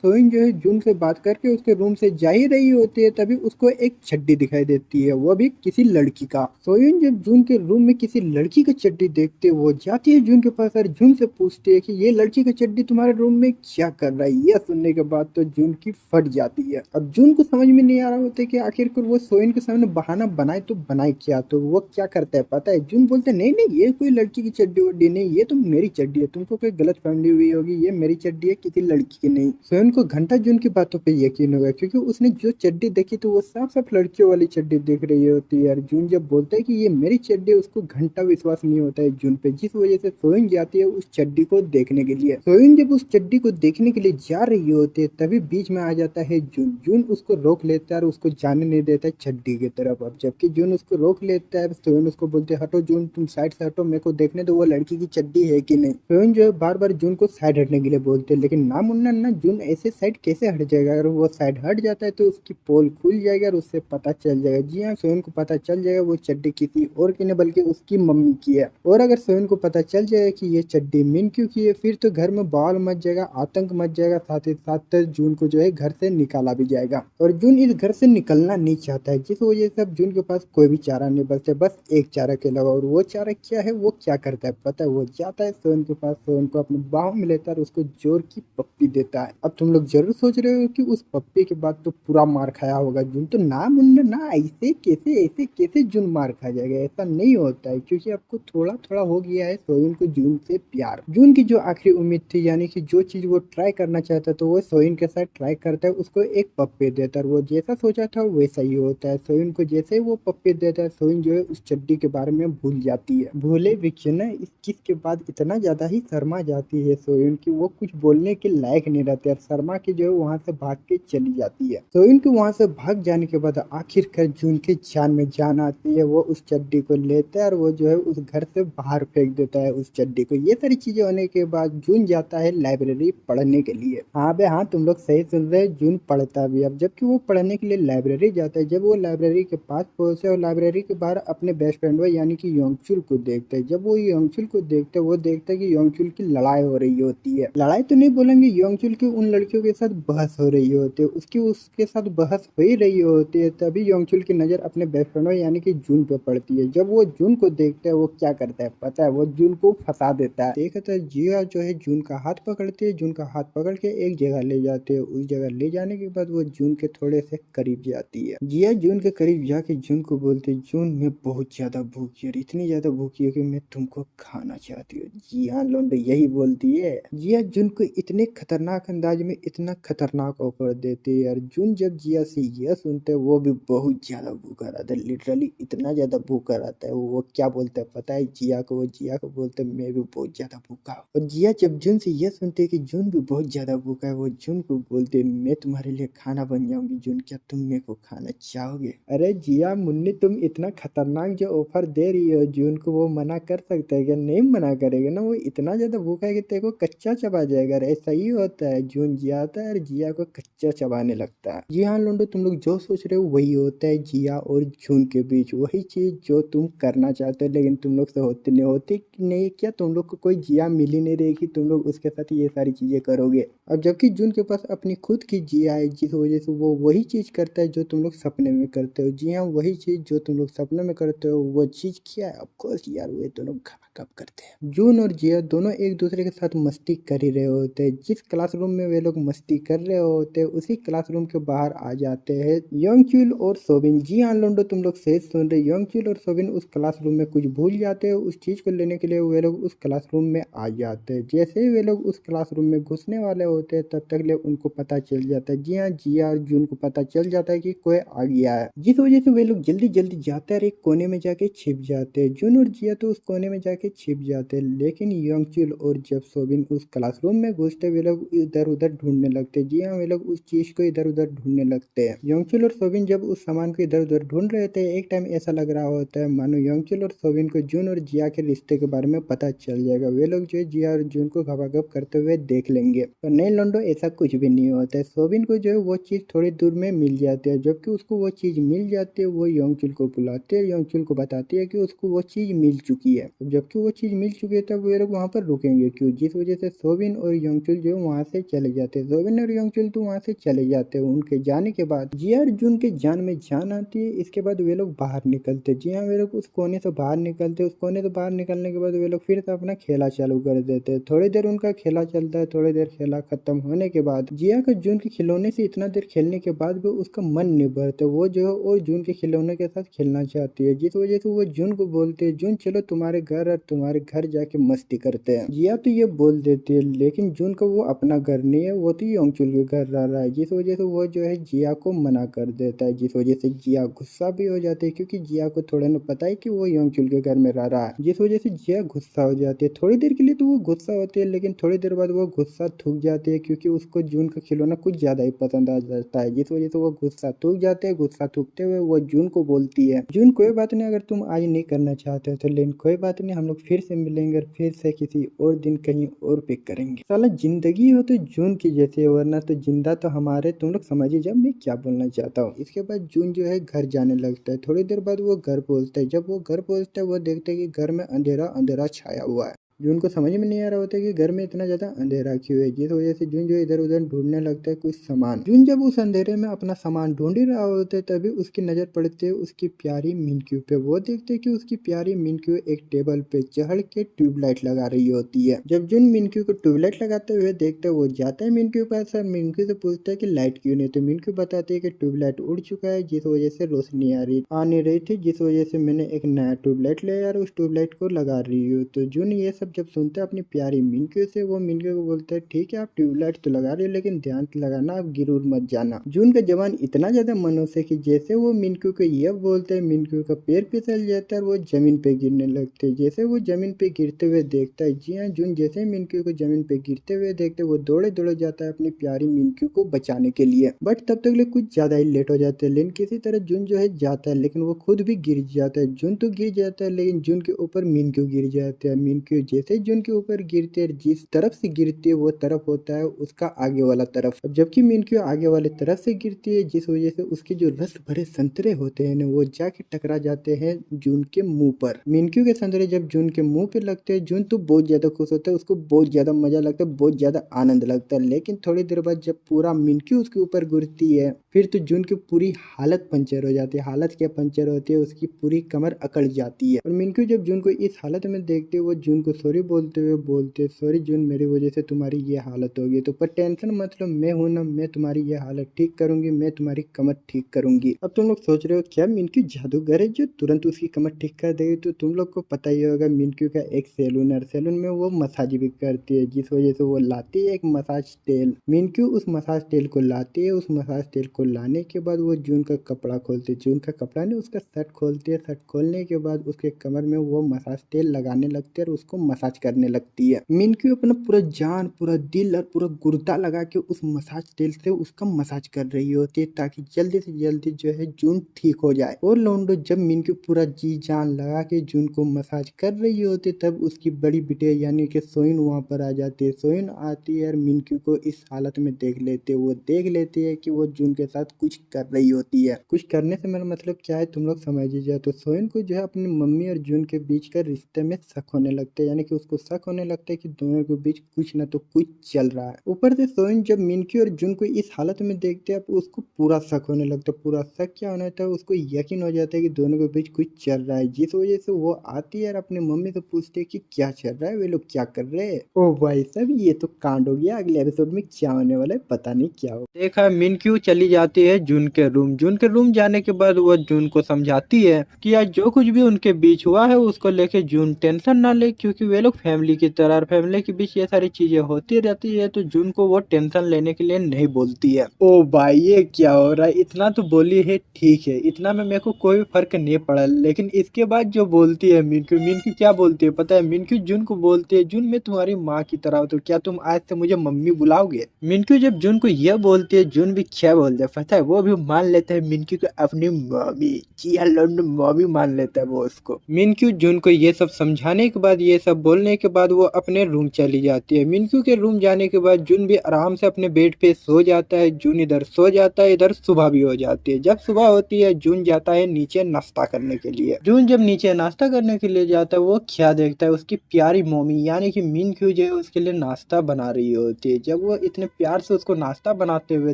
सोइन जो है जून से बात करके उसके रूम से जा ही रही होती है, तभी उसको एक चड्डी दिखाई देती है, वो भी किसी लड़की का। सोइन जब जून के रूम में किसी लड़की का चड्डी देखते है, वो जाती है जून के पास और जून से पूछती है कि ये लड़की का चड्डी तुम्हारे रूम में क्या कर रहा है। यह सुनने के बाद तो जून की फट जाती है। अब जून को समझ में नहीं आ रहा होता कि आखिरकार वो सोइन के सामने बहाना बनाए तो बनाए क्या। तो वो क्या करता है पता है, जून बोलते नहीं नहीं ये कोई लड़की की चड्डी वड्डी नहीं, ये तो मेरी चड्डी है, तुमको कोई गलत फहमी हुई होगी, ये मेरी चड्डी है किसी लड़की की नहीं। सोहन को घंटा जून की बातों पे यकीन हो गया, क्योंकि उसने जो चड्डी देखी तो वो साफ साफ लड़कियों वाली चड्डी दिख रही होती है। यार जून जब बोलता है कि ये मेरी चड्डी है, उसको घंटा विश्वास नहीं होता है जून पे, जिस वजह से सोहन जाती है उस चड्डी को देखने के लिए। सोहन जब उस चड्डी को देखने के लिए जा रही होती है, तभी बीच में आ जाता है जून। जून उसको रोक लेता है और उसको जाने नहीं देता है चड्डी की तरफ। अब जबकि जून उसको रोक लेता है, सोहन उसको बोलते हटो जून, तुम साइड से हटो, मेरे को देखने दो वो लड़की की चड्डी है कि नहीं। सोहन जो है बार बार जून को साइड हटने के लिए बोलते हैं, लेकिन ना मुन्ना ना जून ऐसे साइड कैसे हट जाएगा। अगर वो साइड हट जाता है तो उसकी पोल खुल जाएगा और उससे पता चल जाएगा। जी हाँ, सोहन को पता चल जाएगा वो चड्डी किसी और की नहीं बल्कि उसकी मम्मी की है। और अगर सोहन को पता चल जाएगा कि ये चड्डी मिंटू की है, फिर तो घर में बवाल मच जाएगा, आतंक मच जाएगा, साथ ही साथ जून को जो है घर से निकाला भी जाएगा। और जून इस घर से निकलना नहीं चाहता है, जिस वजह से अब जून के पास कोई भी चारा नहीं बचता है, बस एक चारा के अलावा। और वो चारा क्या है, वो क्या करता है पता है, वो जाता है सोहन के पास, सोहन को अपने बाहों में लेता है और उसको जोर की पप्पी देता है। अब तुम लोग जरूर सोच रहे हो कि उस पप्पी के बाद तो पूरा मार खाया होगा जून, तो ना मुन्ना ना, ऐसे कैसे जून मार खा जाएगा, ऐसा नहीं होता है, क्योंकि आपको थोड़ा थोड़ा हो गया है सोहिन को जून से प्यार। जून की जो आखिरी उम्मीद थी, यानी कि जो चीज वो ट्राई करना चाहता तो वो सोहिन के साथ ट्राई करता है, उसको एक पप्पी देता है। वो जैसा सोचा था वैसा ही होता है। सोहिन को जैसे ही वो पप्पी देता है, सोहिन जो है उस चड्डी के बारे में भूल जाती है। भूले भी क्यों ना, इस किस के बाद इतना ज्यादा ही शर्मा जाती है सोहिन की, वो कुछ बोलने के लायक नहीं रहती और शर्मा के जो है वहां से भाग के चली जाती है। सोहिन के वहां से भाग जाने के बाद आखिरकार जून के जान में जान आती है। वो उस चड्डी को लेता है और वो जो है उस घर से बाहर फेंक देता है उस चड्डी को। ये सारी चीजें होने के बाद जून जाता है लाइब्रेरी पढ़ने के लिए। हाँ बे हाँ, तुम लोग सही सुन रहे हैं, जून पढ़ता भी। अब जबकि वो पढ़ने के लिए लाइब्रेरी जाता है, जब वो लाइब्रेरी के पास पहुंचे और लाइब्रेरी के बाहर अपने बेस्ट फ्रेंड यानी कि योंगचुल को देखते हैं। जब वो योंगचुल को देखते हैं, वो देखता है कि योंगचुल की लड़ाई हो रही होती है। लड़ाई तो नहीं बोलेंगे, योंगचुल की उन लड़कियों के साथ बहस हो रही होती है, उसकी उसके साथ बहस हो ही रही होती है। तभी योंगचुल की नजर अपने बेस्ट फ्रेंड यानी कि जून पे पड़ती है। जब वो जून को देखता है, वो क्या करता है पता है, वो जून को फंसा देता है। देखता है जिया जो है जून का हाथ पकड़ती है, जून का हाथ पकड़ के एक जगह ले जाते हैं। उस जगह ले जाने के बाद वो जून के थोड़े से करीब जाती है। जिया जून के करीब जाके जून को बोलती है, जून मैं बहुत ज्यादा भूखी और इतनी ज्यादा भूखी है कि मैं तुमको खाना चाहती हूँ। जिया लोंडो यही बोलती है। जिया जून को इतने खतरनाक अंदाज में इतना खतरनाक ऑफर देती है। यार जून जब जिया से यह सुनते है, वो भी बहुत ज्यादा भूखा रहता है, लिटरली इतना ज्यादा भूखा रहता है। वो क्या बोलता है पता है जिया को, वो जिया को बोलते है मैं भी बहुत ज्यादा भूखा हूँ। और जिया जब जून से यह सुनते है कि जून भी बहुत ज्यादा भूखा है, वो जून को बोलते है मैं तुम्हारे लिए खाना बन जाऊंगी जून, क्या तुम मेरे को खाना चाहोगे। अरे जिया मुन्नी, तुम इतना खतरनाक जो ऑफर दे रही हो जून को, वो मना कर सकता है क्या? नहीं मना करेगा ना, वो इतना ज्यादा भूखा है कि तेरे को कच्चा चबा जाएगा। अरे ऐसा ही होता है, जून जिया आता है और जिया को कच्चा चबाने लगता है। जी हाँ लोंडो, तुम लोग जो सोच रहे हो वही होता है जिया और जून के बीच, वही चीज जो तुम करना चाहते हो लेकिन तुम लोग से होती नहीं होती नहीं। क्या तुम लोग को कोई जिया मिल ही नहीं रही कि तुम लोग उसके साथ ये सारी चीजें करोगे। अब जबकि जून के पास अपनी खुद की जिया है, जिस वजह से वो वही चीज करता है जो तुम लोग सपने में करते हो। जी हाँ, वही चीज जो तुम लोग सपने में करते हो, वो चीज क्या है? ऑफकोर्स यार, वो दोनों कब करते हैं। जून और जिया दोनों एक दूसरे के साथ मस्ती कर ही रहे होते हैं। जिस क्लासरूम में वे लोग मस्ती कर रहे होते हैं, उसी क्लासरूम के बाहर आ जाते हैं योंगचुल और सोबिन। जी हाँ लोंडो, तुम लोग सही सुन रहे, योंगचुल और सोबिन उस क्लासरूम में कुछ भूल जाते हैं। उस चीज को लेने के लिए वे लोग उस क्लासरूम में आ जाते हैं। जैसे ही वे लोग उस क्लासरूम में घुसने वाले होते हैं, तब तक ले उनको पता चल जाता है। जी हाँ, जिया और जून को पता चल जाता है कि कोई आ गया है, जिस वजह से वे लोग जल्दी जल्दी जाते हैं और एक कोने में जाके छिप जाते हैं। जून और जिया तो उस कोने में जाके छिप जाते हैं, लेकिन योंगचुल और जब सोबिन उस क्लासरूम में घुसते, वे लोग इधर उधर ढूंढने लगते हैं। जी हाँ, वे लोग उस चीज को इधर उधर ढूंढने लगते हैं। योंगचुल और सोबिन जब उस सामान को इधर उधर ढूंढ रहे थे, एक टाइम ऐसा लग रहा होता है मानो योंगचुल और सोबिन को जून और जिया के रिश्ते के बारे में पता चल जाएगा। वे लोग जो है जिया और जून को गपागप करते हुए देख लेंगे। पर नहीं लोंडो, ऐसा कुछ भी नहीं होता है। सोबिन को जो है वो चीज थोड़ी दूर में मिल जाती है। जबकि उसको वो चीज मिल जाती है, वो योंगचुल को बुलाती है, योंगचुल को बताती है कि उसको वो चीज मिल चुकी है। जबकि वो चीज मिल चुकी है, तब वे लोग वहां पर रुकेंगे क्यों, जिस वजह से सोबिन और योंगचुल जो है वहां से चले जाते हैं। देते। सोविन और योंगचुल तो वहाँ से चले जाते हैं। उनके जाने के बाद जिया और जून के जान में जान आती है। इसके बाद वे लोग बाहर निकलते। जी हाँ, वे लोग उस कोने से बाहर निकलते। उस कोने से बाहर निकलने के बाद वे लोग फिर से अपना खेला चालू कर देते। थोड़ी देर उनका खेला चलता है। थोड़ी देर खेला खत्म होने के बाद जिया का जून के खिलौने से इतना देर खेलने के बाद भी उसका मन नहीं भरता। वो जो है और जून के खिलौने के साथ खेलना चाहती है, जिस वजह से वो जून को बोलते हैं, जून चलो तुम्हारे घर और तुम्हारे घर जाके मस्ती करते हैं। जिया तो ये बोल देती है, लेकिन जून का वो अपना घर नहीं है, वो तो योंगचुल के घर रह रहा है, जिस वजह से वो जो है जिया को मना कर देता है। जिस वजह से जिया गुस्सा भी हो जाती है, क्योंकि जिया को थोड़ा ना पता है कि वो योंगचुल के घर में रह रहा है। जिस वजह से जिया गुस्सा हो जाती है। थोड़ी देर के लिए तो वो गुस्सा होती है, लेकिन थोड़ी देर बाद वो गुस्सा थूक जाती है, क्योंकि उसको जून का खिलौना कुछ ज्यादा ही पसंद आ जाता है। जिस वजह से वो गुस्सा थूक जाते हैं। गुस्सा थूकते हुए वो जून को बोलती है, जून कोई बात नहीं, अगर तुम आज नहीं करना चाहते हो तो लेकिन कोई बात नहीं, हम लोग फिर से मिलेंगे और फिर से किसी और दिन कहीं और पिक करेंगे। साला जिंदगी हो तो जून की जैसे, वरना तो जिंदा तो हमारे, तुम लोग समझिए जब मैं क्या बोलना चाहता हूँ। इसके बाद जून जो है घर जाने लगता है। थोड़ी देर बाद वो घर पहुंचता है। जब वो घर पहुंचता है वो देखता है कि घर में अंधेरा अंधेरा छाया हुआ है। जून को समझ में नहीं आ रहा होता है कि घर में इतना ज्यादा अंधेरा क्यों है, जिस वजह से जून जो इधर उधर ढूंढने लगता है कुछ सामान। जून जब उस अंधेरे में अपना सामान ढूंढ ही रहा होता है, तभी उसकी नजर पड़ती है उसकी प्यारी मिनक्यू पे। वो देखते है कि उसकी प्यारी मिनक्यू एक टेबल पे चढ़ के ट्यूबलाइट लगा रही होती है। जब जून मिनक्यू को ट्यूबलाइट लगाते हुए देखते है, वो जाता है मिनक्यू के पास और मिनक्यू से पूछता है कि लाइट क्यों नहीं, तो मिनक्यू बताती है कि ट्यूबलाइट उड़ चुका है, जिस वजह से रोशनी आ नहीं रही थी, जिस वजह से मैंने एक नया ट्यूबलाइट ले यार उस ट्यूबलाइट को लगा रही हूँ। तो जून ये सब जब सुनता है अपनी प्यारी मिनक्यू से, वो मिनक्यू को बोलता है ठीक है आप ट्यूबलाइट तो लगा रहे हो, लेकिन ध्यान से लगाना, आप गिरूर मत जाना। जून का जवान इतना ज्यादा मनोस है कि जैसे वो मिनक्यू को यह बोलते हैं, मिनक्यू का पैर फिसल जाता है और वो जमीन पे गिरने लगते हैं। जैसे वो जमीन पे गिरते हुए देखता है, जी हाँ, जून जैसे ही मिनक्यू को जमीन पे गिरते हुए देखते वो दौड़े दौड़े जाता है अपनी प्यारी मिनक्यू को बचाने के लिए। बट तब तक लिए कुछ ज्यादा ही लेट हो जाते हैं। लेकिन किसी तरह जून जो है जाता है, लेकिन वो खुद भी गिर जाता है। जून तो गिर जाता है, लेकिन जून के ऊपर मिनक्यू गिर जाता है। मिनक्यू जैसे जून के ऊपर गिरते हैं, जिस तरफ से गिरती है वो तरफ होता है उसका आगे वाला तरफ। अब जबकि मिनक्यू आगे वाले तरफ से गिरती है, जिस वजह से उसके जो रस भरे संतरे होते हैं वो जाके टकरा जाते हैं जून के मुंह पर। मिनक्यू के संतरे जब जून के मुंह पे लगते हैं, जून तो बहुत ज्यादा खुश होता है, उसको बहुत ज्यादा मजा लगता है, बहुत ज्यादा आनंद लगता है। लेकिन थोड़ी देर बाद जब पूरा मिनक्यू उसके ऊपर गिरती है, फिर तो जून की पूरी हालत पंचर हो जाती है। हालत क्या पंचर होती है, उसकी पूरी कमर अकड़ जाती है। और मिनक्यू जब जून को इस हालत में देखते वो जून को सॉरी बोलते हुए बोलते, सॉरी जून, मेरी वजह से तुम्हारी ये हालत होगी, तो पर टेंशन मतलब मैं हूं ना, मैं तुम्हारी ये हालत ठीक करूंगी, मैं तुम्हारी कमर ठीक करूंगी। अब तुम लोग सोच रहे हो क्या मिनक्यू जादूगर है जो तुरंत उसकी कमर ठीक कर देगी, तो तुम लोग को पता ही होगा मिनक्यू का एक सैलून है, सैलून में वो मसाज भी करती है, जिस वजह से वो लाती है एक मसाज तेल। मिनक्यू उस मसाज तेल को लाती है। उस मसाज तेल को लाने के बाद वो जून का कपड़ा खोलती है, जून का कपड़ा नहीं उसका शर्ट खोलती है। शर्ट खोलने के बाद उसके कमर में वो मसाज तेल लगाने लगती है और उसको मसाज करने लगती है। मिनक्यू अपना पूरा जान, पूरा दिल और पूरा गुर्दा लगा के उस मसाज तेल से उसका मसाज कर रही होती है, ताकि जल्दी से जल्दी जो है जून ठीक हो जाए। और लौंडो जब मिनक्यू पूरा जी जान लगा के जून को मसाज कर रही होती है, तब उसकी बड़ी बिटिया यानी कि सोइन वहां पर आ जाती है। सोइन आती है और मिनक्यू को इस हालत में देख लेते, वो देख लेती है कि वो जून के साथ कुछ कर रही होती है। कुछ करने से मेरा मतलब क्या है तुम लोग समझ लीजिए। तो सोइन को जो है अपनी मम्मी और जून के बीच का रिश्ते में शक होने लगता है, यानी कि उसको शक होने लगता है कि दोनों के बीच कुछ ना तो कुछ चल रहा है। ऊपर से सोइन जब मिनक्यू और जून को इस हालत में देखते हैं, उसको पूरा शक होने लगता है। पूरा शक क्या होने लगता है, उसको यकीन हो जाता है कि दोनों के बीच कुछ चल रहा है, जिस वजह से वो आती है और अपनी मम्मी से पूछती है कि क्या चल रहा है, वे लोग क्या कर रहे हैं। ओ भाई साहब, ये तो कांड हो गया। अगले एपिसोड में क्या होने वाला है पता नहीं क्या हो। देखा मिनक्यू चली जाती है जून के रूम। जून के रूम जाने के बाद वो जून को समझाती है कि आज जो कुछ भी उनके बीच हुआ है उसको लेके जून टेंशन ना ले, क्योंकि वे लोग फैमिली की तरह, और फैमिली के बीच ये सारी चीजें होती रहती है, तो जून को वो टेंशन लेने के लिए नहीं बोलती है। ओ भाई ये क्या हो रहा है, इतना तो बोली है ठीक है, इतना में मेरे को कोई फर्क नहीं पड़ा, लेकिन इसके बाद जो बोलती है मिनक्यू, मिनक्यू क्या बोलती है पता है, मिनक्यू जून को बोलती है जून मैं तुम्हारी माँ की तरह हूँ, तो क्या तुम आज से मुझे मम्मी बुलाओगे। मिनक्यू जब जून को यह बोलती है, जून भी क्या बोलता है पता है, वो भी मान लेता है मिनक्यू को अपनी मम्मी, जी हाँ लौंडो मम्मी मान लेता है वो उसको। मिनक्यू जून को ये सब समझाने के बाद, ये सब बोलने के बाद वो अपने रूम चली जाती है। मिनक्यू के रूम जाने के बाद जून भी आराम से अपने बेड पे सो जाता है। जून इधर सो जाता है, इधर सुबह भी हो जाती है। जब सुबह होती है जून जाता है नीचे नाश्ता करने के लिए। जून जब नीचे नाश्ता करने के लिए जाता है वो क्या देखता है, उसकी प्यारी मम्मी यानी कि मिनक्यू जो है उसके लिए नाश्ता बना रही होती है। जब वो इतने प्यार से उसको नाश्ता बनाते हुए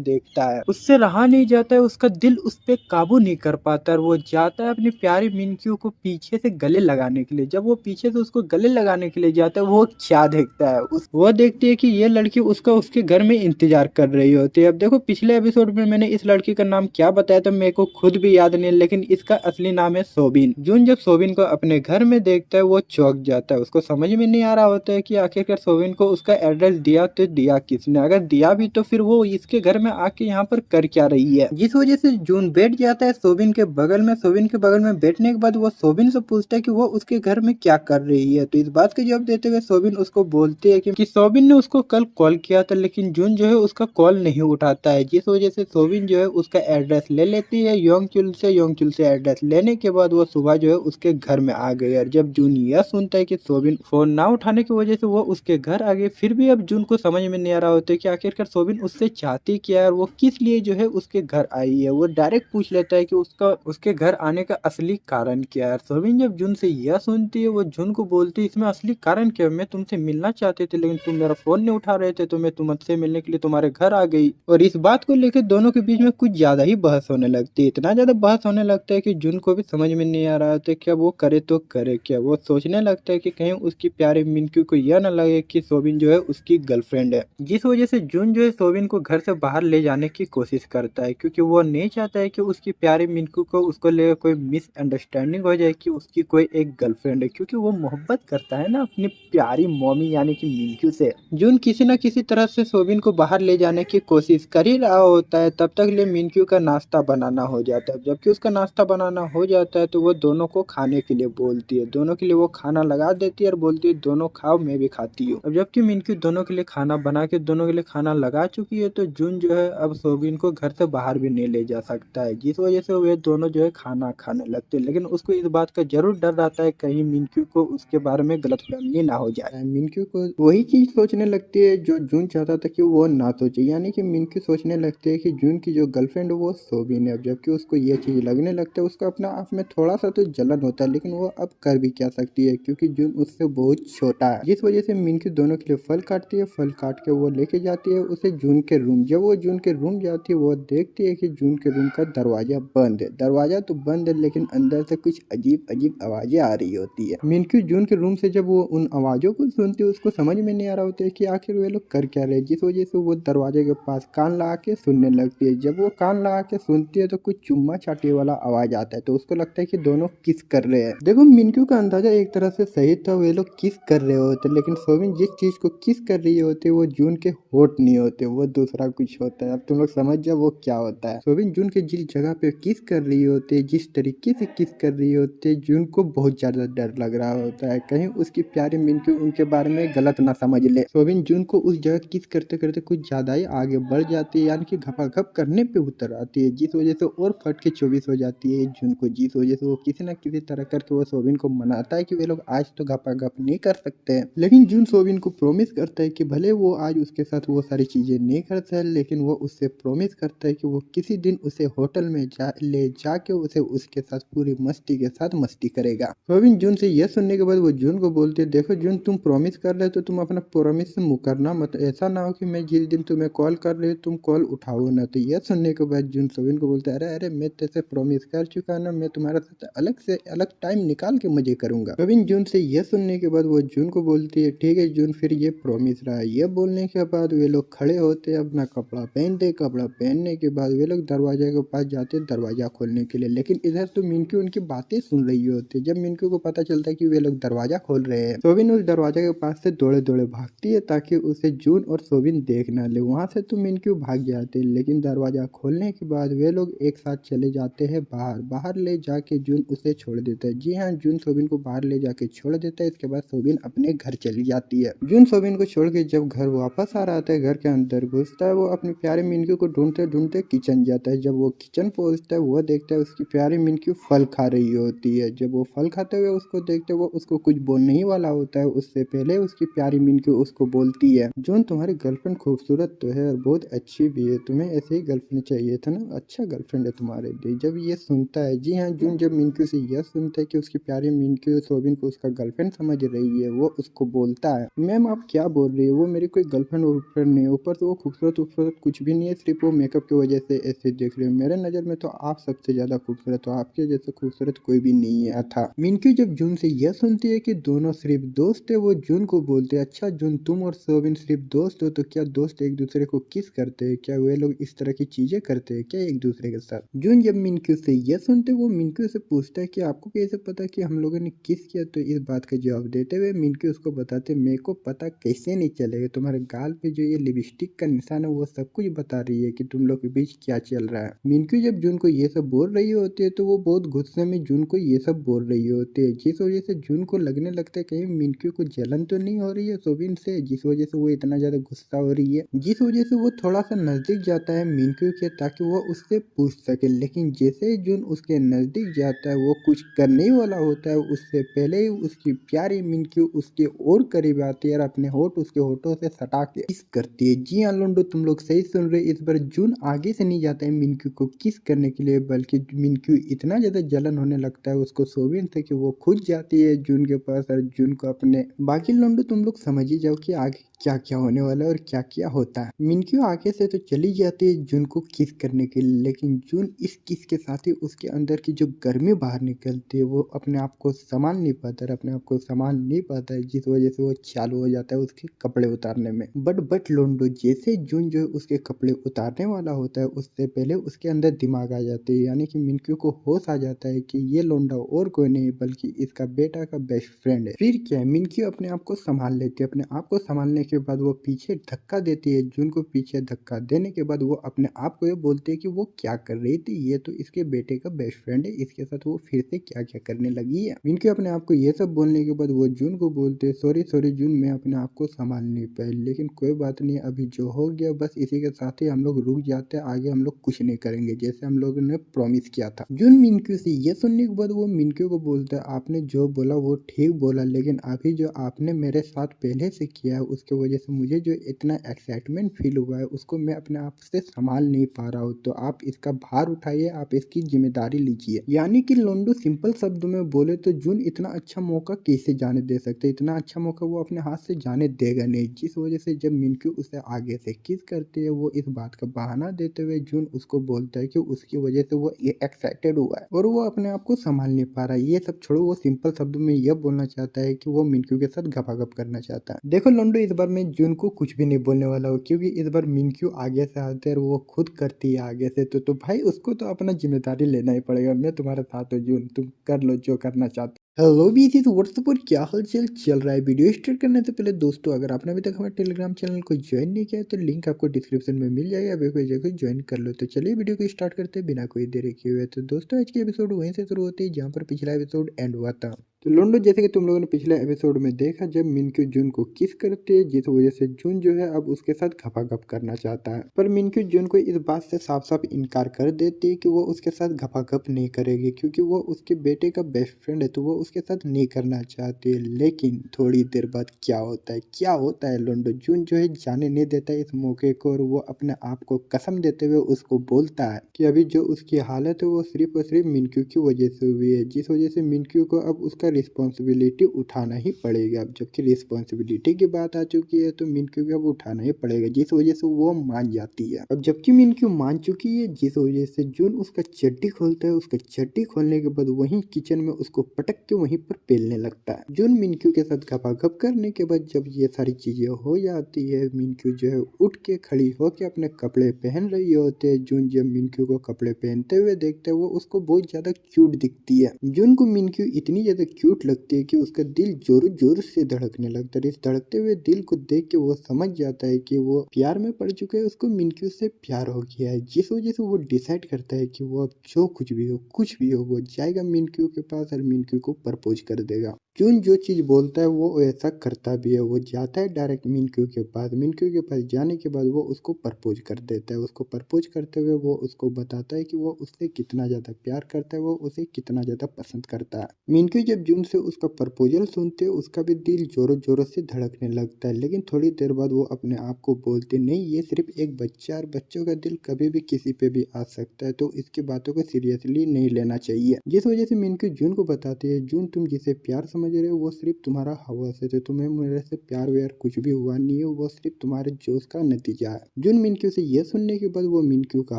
देखता है उससे रहा नहीं जाता है, उसका दिल उस पे काबू नहीं कर पाता और वो जाता है अपनी प्यारी मिनक्यू को पीछे से गले लगाने के लिए। जब वो पीछे से उसको गले लगाने के लिए जाता है वो क्या देखता है, वो देखती है कि ये लड़की उसका उसके घर में इंतजार कर रही होती है। अब देखो पिछले एपिसोड में मैंने इस लड़की का नाम क्या बताया था मेरे को खुद भी याद नहीं, लेकिन इसका असली नाम है सोबिन। जून जब सोबिन को अपने घर में देखता है वो चौंक जाता है। उसको समझ में नहीं आ रहा होता है कि आखिरकार सोबिन को उसका एड्रेस दिया तो दिया किसने, अगर दिया भी तो फिर वो इसके घर में आके यहाँ पर कर क्या रही है। जिस वजह से जून बैठ जाता है सोबिन के बगल में। सोबिन के बगल में बैठने के बाद वो सोबिन से पूछता है कि वो उसके घर में क्या कर रही है। तो इस बात का जवाब देते हुए सोबिन उसको बोलती है कि सोबिन ने उसको कल कॉल किया था, लेकिन जून जो है उसका कॉल नहीं उठाता है। जिस वजह से सोबिन जो है उसका एड्रेस ले लेती है योंगचुल से एड्रेस लेने के बाद वो सुबह जो है उसके घर में आ गई। और जब जून यह सुनता है कि सोबिन फोन ना उठाने की वजह से वो उसके घर आ गई, फिर भी अब जून को समझ में नहीं आ रहा होता है कि आखिरकार सोबिन उससे चाहती क्या है और वो किस लिए जो है उसके घर आई है। वो डायरेक्ट पूछ लेता है कि उसके घर आने का असली कारण क्या है। सोबिन जब जून से यह सुनती है वो जून को बोलती है इसमें असली कारण क्या है, मैं तुमसे मिलना चाहती थी लेकिन तुम मेरा फोन नहीं उठा रहे थे तो मैं तुमसे मिलने के लिए तुम्हारे घर आ गई। और इस बात को लेकर दोनों के बीच में कुछ ज्यादा ही बहस होने लगती है। इतना ज्यादा बहस होने लगता है कि जून को भी समझ में नहीं आ रहा होता क्या वो करे तो करे क्या। वो सोचने लगता है कि कहीं उसकी प्यारी मिनक्यू को यह न लगे कि सोबिन जो है उसकी गर्लफ्रेंड है। जिस वजह से जून जो है सोबिन को घर से बाहर ले जाने की कोशिश करता है, क्योंकि वो नहीं चाहता है कि उसकी प्यारी मिनक्यू को उसको लेकर कोई मिसअंडरस्टैंडिंग हो जाए कि उसकी कोई एक गर्लफ्रेंड है, क्योंकि वो मोहब्बत करता है ना अपनी प्यारी मॉमी यानी कि मिनक्यू से। जून किसी न किसी तरह से सोबिन को बाहर ले जाने की कोशिश कर ही रहा होता है, तब तक ले मिनक्यू का नाश्ता बनाना हो जाता है। जबकि उसका नाश्ता बनाना हो जाता है तो वो दोनों को खाने के लिए बोलती है। दोनों के लिए वो खाना लगा देती है और बोलती है दोनों खाओ मैं भी खाती हूँ। अब जबकि मिनक्यू दोनों के लिए खाना बना के दोनों के लिए खाना लगा चुकी है तो जून जो है अब सोबिन को घर से बाहर भी नहीं ले जा सकता है, जिस वजह से वे दोनों जो है खाना खाने लगते हैं। लेकिन उसको इस बात का जरूर डर रहता है कहीं मिनक्यू को उसके बारे में गलतफहमी ना हो जाए। मिनक्यू को वही चीज सोचने लगती है जो जून चाहता था कि वो ना सोचे, यानी कि मिनक्यू सोचने लगती है कि जून की जो गर्लफ्रेंड है वो सोबिन है। जबकि उसको ये चीज लगने लगता है उसको अपना आप में थोड़ा सा तो जलन होता है, लेकिन वो अब कर भी क्या सकती है क्योंकि जून उससे बहुत छोटा है। जिस वजह से मिनक्यू दोनों के लिए फल काटती है। फल काट के वो लेके जाती है उसे जून के रूम। जब वो जून के रूम जाती है वो देखती है कि जून के रूम का दरवाजा बंद है। दरवाजा तो बंद है लेकिन अंदर से कुछ अजीब अजीब आवाजें आ रही होती है। मिनक्यू जून के रूम से जब वो उन आवाजों को सुनती है उसको समझ में नहीं आ रहा होता है कि आखिर वे लोग कर क्या रहे, जिस वजह से वो दरवाजे के पास कान लगा के सुनने लगती है। जब वो कान लगा के सुनती है तो कुछ चुम्मा चाटी वाला आवाज आता है तो उसको लगता है कि दोनों किस कर रहे हैं। देखो मिनक्यू का अंदाजा एक तरह से सही था, वे लोग किस कर रहे होते, लेकिन सोबिन जिस चीज को किस कर रही होती है वो जून के होठ नहीं होते, वो दूसरा कुछ होता है। अब तुम लोग समझ जाओ वो क्या होता है। सोबिन जून के जिस जगह पे किस कर रही होती है, जिस तरीके से किस कर रही होती है, जून को बहुत ज्यादा डर लग रहा होता है कहीं उसकी प्यारी मिनक्यू उनके बारे में गलत ना समझ ले। सोबिन जून को उस जगह किस करते करते कुछ ज्यादा ही आगे बढ़ जाती है, यानी कि घपाघप करने पे उतर आती है, जिस वजह से और फट के 24 हो जाती है जून को। जिस वजह से वो किसी न किसी तरह करके वो सोबिन को मनाता है कि वे लोग आज तो घपाघप नहीं कर सकते हैं। लेकिन जून सोबिन को प्रॉमिस करता है कि भले वो आज उसके साथ वो सारी चीजें नहीं करता है, लेकिन वो उससे प्रॉमिस करता है कि वो किसी दिन उसे होटल में ले जाके उसे उसके साथ पूरी मस्ती के साथ मस्ती करेगा। सोबिन जून से यह सुनने के बाद वो जून को बोलती है देखो जून तुम प्रॉमिस कर रहे हो तो तुम अपना प्रॉमिस से मुकरना मत, ऐसा ना हो कि मैं जिस दिन तुम्हें कॉल कर रही हूँ तुम कॉल उठाओ ना। तो यह सुनने के बाद जून सोबिन को बोलता है अरे अरे मैं तेरे प्रॉमिस कर चुका ना, मैं तुम्हारे साथ अलग से अलग टाइम निकाल के मजे करूंगा। सोबिन जून से यह सुनने के बाद वो जून को बोलती है ठीक है जून फिर ये प्रॉमिस रहा। यह बोलने के बाद वे लोग खड़े होते हैं, अपना कपड़ा पहनते। कपड़ा पहनने के बाद वे लोग दरवाजे के पास जाते दरवाजा खोलने के लिए, लेकिन इधर तो मिनक्यू उनकी बातें सुन रही होती है। जब मिनक्यू को पता चलता है कि वे लोग दरवाजा खोल रहे हैं, सोबिन उस दरवाजे के पास से दौड़े दौड़े भागती है ताकि उसे जून और सोबिन देख ना ले। वहां से तो मिनक्यू भाग जाते हैं, लेकिन दरवाजा खोलने के बाद वे लोग एक साथ चले जाते हैं बाहर। बाहर ले जाके जून उसे छोड़ देता है। जी हाँ, जून सोबिन को बाहर ले जाके छोड़ देता है। इसके बाद सोबिन अपने घर चली जाती है। जून सोबिन को छोड़ के जब घर वापस आ रहा था, घर के अंदर घुसता है, वो अपनी प्यारे मिनक्यू को ढूंढते ढूंढते किचन जाता है। जब वो किचन पहुंचता है वो देखता है उसकी प्यारी मिनक्यू फल खा रही होती है। जब वो फल खाते हुए उसको देखते वो उसको कुछ बोल नहीं करने ही वाला होता है उससे पहले उसकी प्यारी मिनक्यू उसको बोलती है, जून तुम्हारी गर्लफ्रेंड खूबसूरत तो है और बहुत अच्छी भी है, तुम्हें ऐसे ही गर्लफ्रेंड चाहिए था ना, अच्छा गर्लफ्रेंड है तुम्हारे लिए। जब ये सुनता है, जी हाँ, जून जब मिनक्यू से यह सुनता है कि उसकी प्यारी मिनक्यू सोबिन को उसका गर्लफ्रेंड समझ रही है, वो उसको बोलता है, मैम आप क्या बोल रही है, वो मेरी कोई गर्लफ्रेंड वर्लफ्रेंड नहीं है, ऊपर से वो खूबसूरत खूबसूरत कुछ भी नहीं है, सिर्फ वो मेकअप की वजह से ऐसे देख रहे हो, मेरे नज़र में तो आप सबसे ज़्यादा खूबसूरत हो, आपके जैसे खूबसूरत कोई भी नहीं है था। मिनक्यू जब जून से यह सुनती है कि दोनों सिर्फ दोस्त है, वो जून को बोलते हैं, अच्छा जून तुम और सोबिन सिर्फ दोस्त हो, तो क्या दोस्त एक दूसरे को किस करते हैं, क्या वे लोग इस तरह की चीजें करते हैं क्या एक दूसरे के साथ। जून जब मिनक्यू से यह सुनते वो मिनक्यू से पूछता है कि आपको कैसे पता कि हम लोगों ने किस किया, तो इस बात का जवाब देते हुए मिनक्यू उसको बताते, मेरे को पता कैसे नहीं चलेगा, तुम्हारे गाल पे जो ये लिपस्टिक का निशान है वो सब कुछ बता रही है कि तुम लोग के बीच क्या चल रहा है। मिनक्यू जब जून को ये सब बोल रही होती है तो वो बहुत गुस्से में जून को ये सब बोल रही होती है, जिस वजह से जून को लगने लगता है कहीं मिनक्यू को जलन तो नहीं हो रही है सोबिन से, जिस वजह से वो इतना ज्यादा गुस्सा हो रही है, जिस वजह से वो थोड़ा सा नजदीक जाता है मिनक्यू के ताकि वो उससे पूछ सके। लेकिन जैसे ही जून उसके नजदीक जाता है वो कुछ करने ही वाला होता है, उससे पहले ही उसकी प्यारी मिनक्यू उसके और करीब आती है और अपने होठ उसके होठों से सटा के किस करती है। जी हाँ लोंडो, तुम लोग सही सुन रहे, इस बार जून आगे से नहीं जाता है मिनक्यू को किस करने के लिए, बल्कि मिनक्यू इतना ज्यादा जलन होने लगता है उसको सोबिन से कि वो खुद जाती है जून के पास और जून को अपने, बाकी लोंडो तुम लोग समझ ही जाओ कि आगे क्या क्या होने वाला है और क्या क्या होता है। मिनक्यू आगे से तो चली जाती है जून को किस करने के लिए, लेकिन जून इस किस के साथ ही उसके अंदर की जो गर्मी बाहर निकलती है वो अपने आप को संभाल नहीं पाता है, अपने आप को संभाल नहीं पाता है, जिस वजह से वो चालू हो जाता है उसके कपड़े उतारने में। बट लोंडो जैसे जून जो है उसके कपड़े उतारने वाला होता है उससे पहले उसके अंदर दिमाग आ जाते है, यानी कि मिनक्यू को होश आ जाता है कि ये लोंडा और कोई नहीं बल्कि इसका बेटा का बेस्ट फ्रेंड है। फिर क्या है, मिनक्यू अपने आप को संभाल लेती है, अपने आप को संभालने के बाद वो पीछे धक्का देती है जून को, पीछे धक्का देने के बाद वो अपने आप को ये बोलती है कि वो क्या कर रही थी, ये तो इसके बेटे का बेस्ट फ्रेंड है, इसके साथ वो फिर से क्या क्या करने लगी है। मिनक्यू अपने आप को ये सब बोलने के बाद वो जून को बोलते, सॉरी सॉरी जून, मैं अपने आप को संभाल नहीं पाई, लेकिन कोई बात नहीं, अभी जो हो गया बस इसी के साथ ही हम लोग रुक जाते हैं, आगे हम लोग कुछ नहीं करेंगे जैसे हम लोगों ने प्रॉमिस किया था। जून मिनक्यू से ये सुनने के बाद वो मिनक्यू को बोलता है, आपने जो बोला वो ठीक बोला, लेकिन अभी जो आपने मेरे साथ पहले से किया है उसके वजह से मुझे जो इतना एक्साइटमेंट फील हुआ है उसको मैं अपने आप से संभाल नहीं पा रहा हूँ, तो आप इसका भार उठाइए, आप इसकी जिम्मेदारी लीजिए। यानी कि लोंडो सिंपल शब्दों में बोले तो जून इतना अच्छा मौका कैसे जाने दे सकते, इतना अच्छा मौका वो अपने हाथ से जाने देगा नहीं, जिस वजह से जब मिनक्यू उसे आगे से किस करती है वो इस बात का बहाना देते हुए जून उसको बोलता है कि उसकी वजह से वो एक्साइटेड हुआ है और वो अपने आप को संभाल नहीं पा रहा है। ये सब छोड़ो, वो सिंपल शब्दों में यह बोलना चाहता है कि वो मिनक्यू के साथ गपागप करना चाहता है। देखो लोंडो, इस बार मैं जून को कुछ भी नहीं बोलने वाला हूँ क्योंकि इस बार मिनक्यू आगे से आते हैं और वो खुद करती है आगे से, तो भाई उसको तो अपना जिम्मेदारी लेना ही पड़ेगा। मैं तुम्हारे साथ हूँ जून, तुम कर लो जो करना चाहते। हेलो बीसी, तो व्हाट्सअप पर क्या हालचाल चल रहा है। वीडियो स्टार्ट करने से पहले दोस्तों, अगर आपने अभी तक हमारे टेलीग्राम चैनल को ज्वाइन नहीं किया तो लिंक आपको डिस्क्रिप्शन में मिल जाएगा, अभी कोई जगह ज्वाइन कर लो। तो चलिए वीडियो को स्टार्ट करते हैं बिना कोई देरी किए हुए। तो दोस्तों आज की एपिसोड वहीं से शुरू होती है जहाँ पर पिछला एपिसोड एंड हुआ था। तो लोंडो, जैसे कि तुम लोगों ने पिछले एपिसोड में देखा जब मिनक्यू जून को किस करती है, जिस वजह से जून जो है अब उसके साथ घपाघप करना चाहता है, पर मिनक्यू जून को इस बात से साफ साफ इनकार कर देती है कि वो उसके साथ घपाघप नहीं करेगी क्योंकि वो उसके बेटे का बेस्ट फ्रेंड है, तो वो उसके साथ नहीं करना चाहती है। लेकिन थोड़ी देर बाद क्या होता है, क्या होता है लोंडो, जून जो है जाने नहीं देता है इस मौके को और वो अपने आप को कसम देते हुए उसको बोलता है कि अभी जो उसकी हालत है वो सिर्फ और सिर्फ मिनक्यू की वजह से हुई है, जिस वजह से मिनक्यू को अब उसका रिस्पॉन्सिबिलिटी उठाना ही पड़ेगा। अब जबकि रिस्पॉन्सिबिलिटी की बात आ चुकी है तो मिनक्यू को अब उठाना ही पड़ेगा, जिस वजह से वो मान जाती है। अब जबकि मिनक्यू मान चुकी है, जिस वजह से जून उसका चड्डी खोलता है, उसका चड्डी खोलने के बाद वहीं किचन में उसको पटक के वहीं पर पेलने लगता है। जून मिनक्यू के साथ गपागप करने के बाद जब ये सारी चीजें हो जाती है, मिनक्यू जो है उठ के खड़ी होके अपने कपड़े पहन रही होते है। जून जब मिनक्यू को कपड़े पहनते हुए देखता है वो उसको बहुत ज्यादा क्यूट दिखती है। जून को मिनक्यू इतनी ज्यादा क्यूट लगती है कि उसका दिल जोर जोर से धड़कने लगता है। इस धड़कते हुए दिल को देख के वो समझ जाता है कि वो प्यार में पड़ चुका है, उसको मिनक्यू से प्यार हो गया है, जिस वजह से वो डिसाइड करता है कि वो अब जो कुछ भी हो वो जाएगा मिनक्यू के पास और मिनक्यू को प्रपोज कर देगा। जून जो चीज़ बोलता है वो ऐसा करता भी है। वो जाता है डायरेक्ट मिनक्यू के पास। मिनक्यू के पास जाने के बाद वो उसको प्रपोज कर देता है। उसको प्रपोज करते हुए वो उसको बताता है कि वो उससे कितना ज़्यादा प्यार करता है, वो उसे कितना ज़्यादा पसंद करता है। मिनक्यू जब जून से उसका प्रपोजल सुनते है उसका भी दिल जोरों जोरों से धड़कने लगता है। लेकिन थोड़ी देर बाद वो अपने आप को बोलते नहीं, ये सिर्फ एक बच्चा और बच्चों का दिल कभी भी किसी पे भी आ सकता है, तो इसकी बातों को सीरियसली नहीं लेना चाहिए। जिस वजह से मिनक्यू जून को बताती है, जून तुम जिसे प्यार समझ रहे हो वो सिर्फ तुम्हारा हवस है, तो तुम्हें मेरे से प्यार व्यार कुछ भी हुआ नहीं है, वो सिर्फ तुम्हारे जोश का नतीजा है। जून मिनक्यू से यह सुनने के बाद वो मिनक्यू का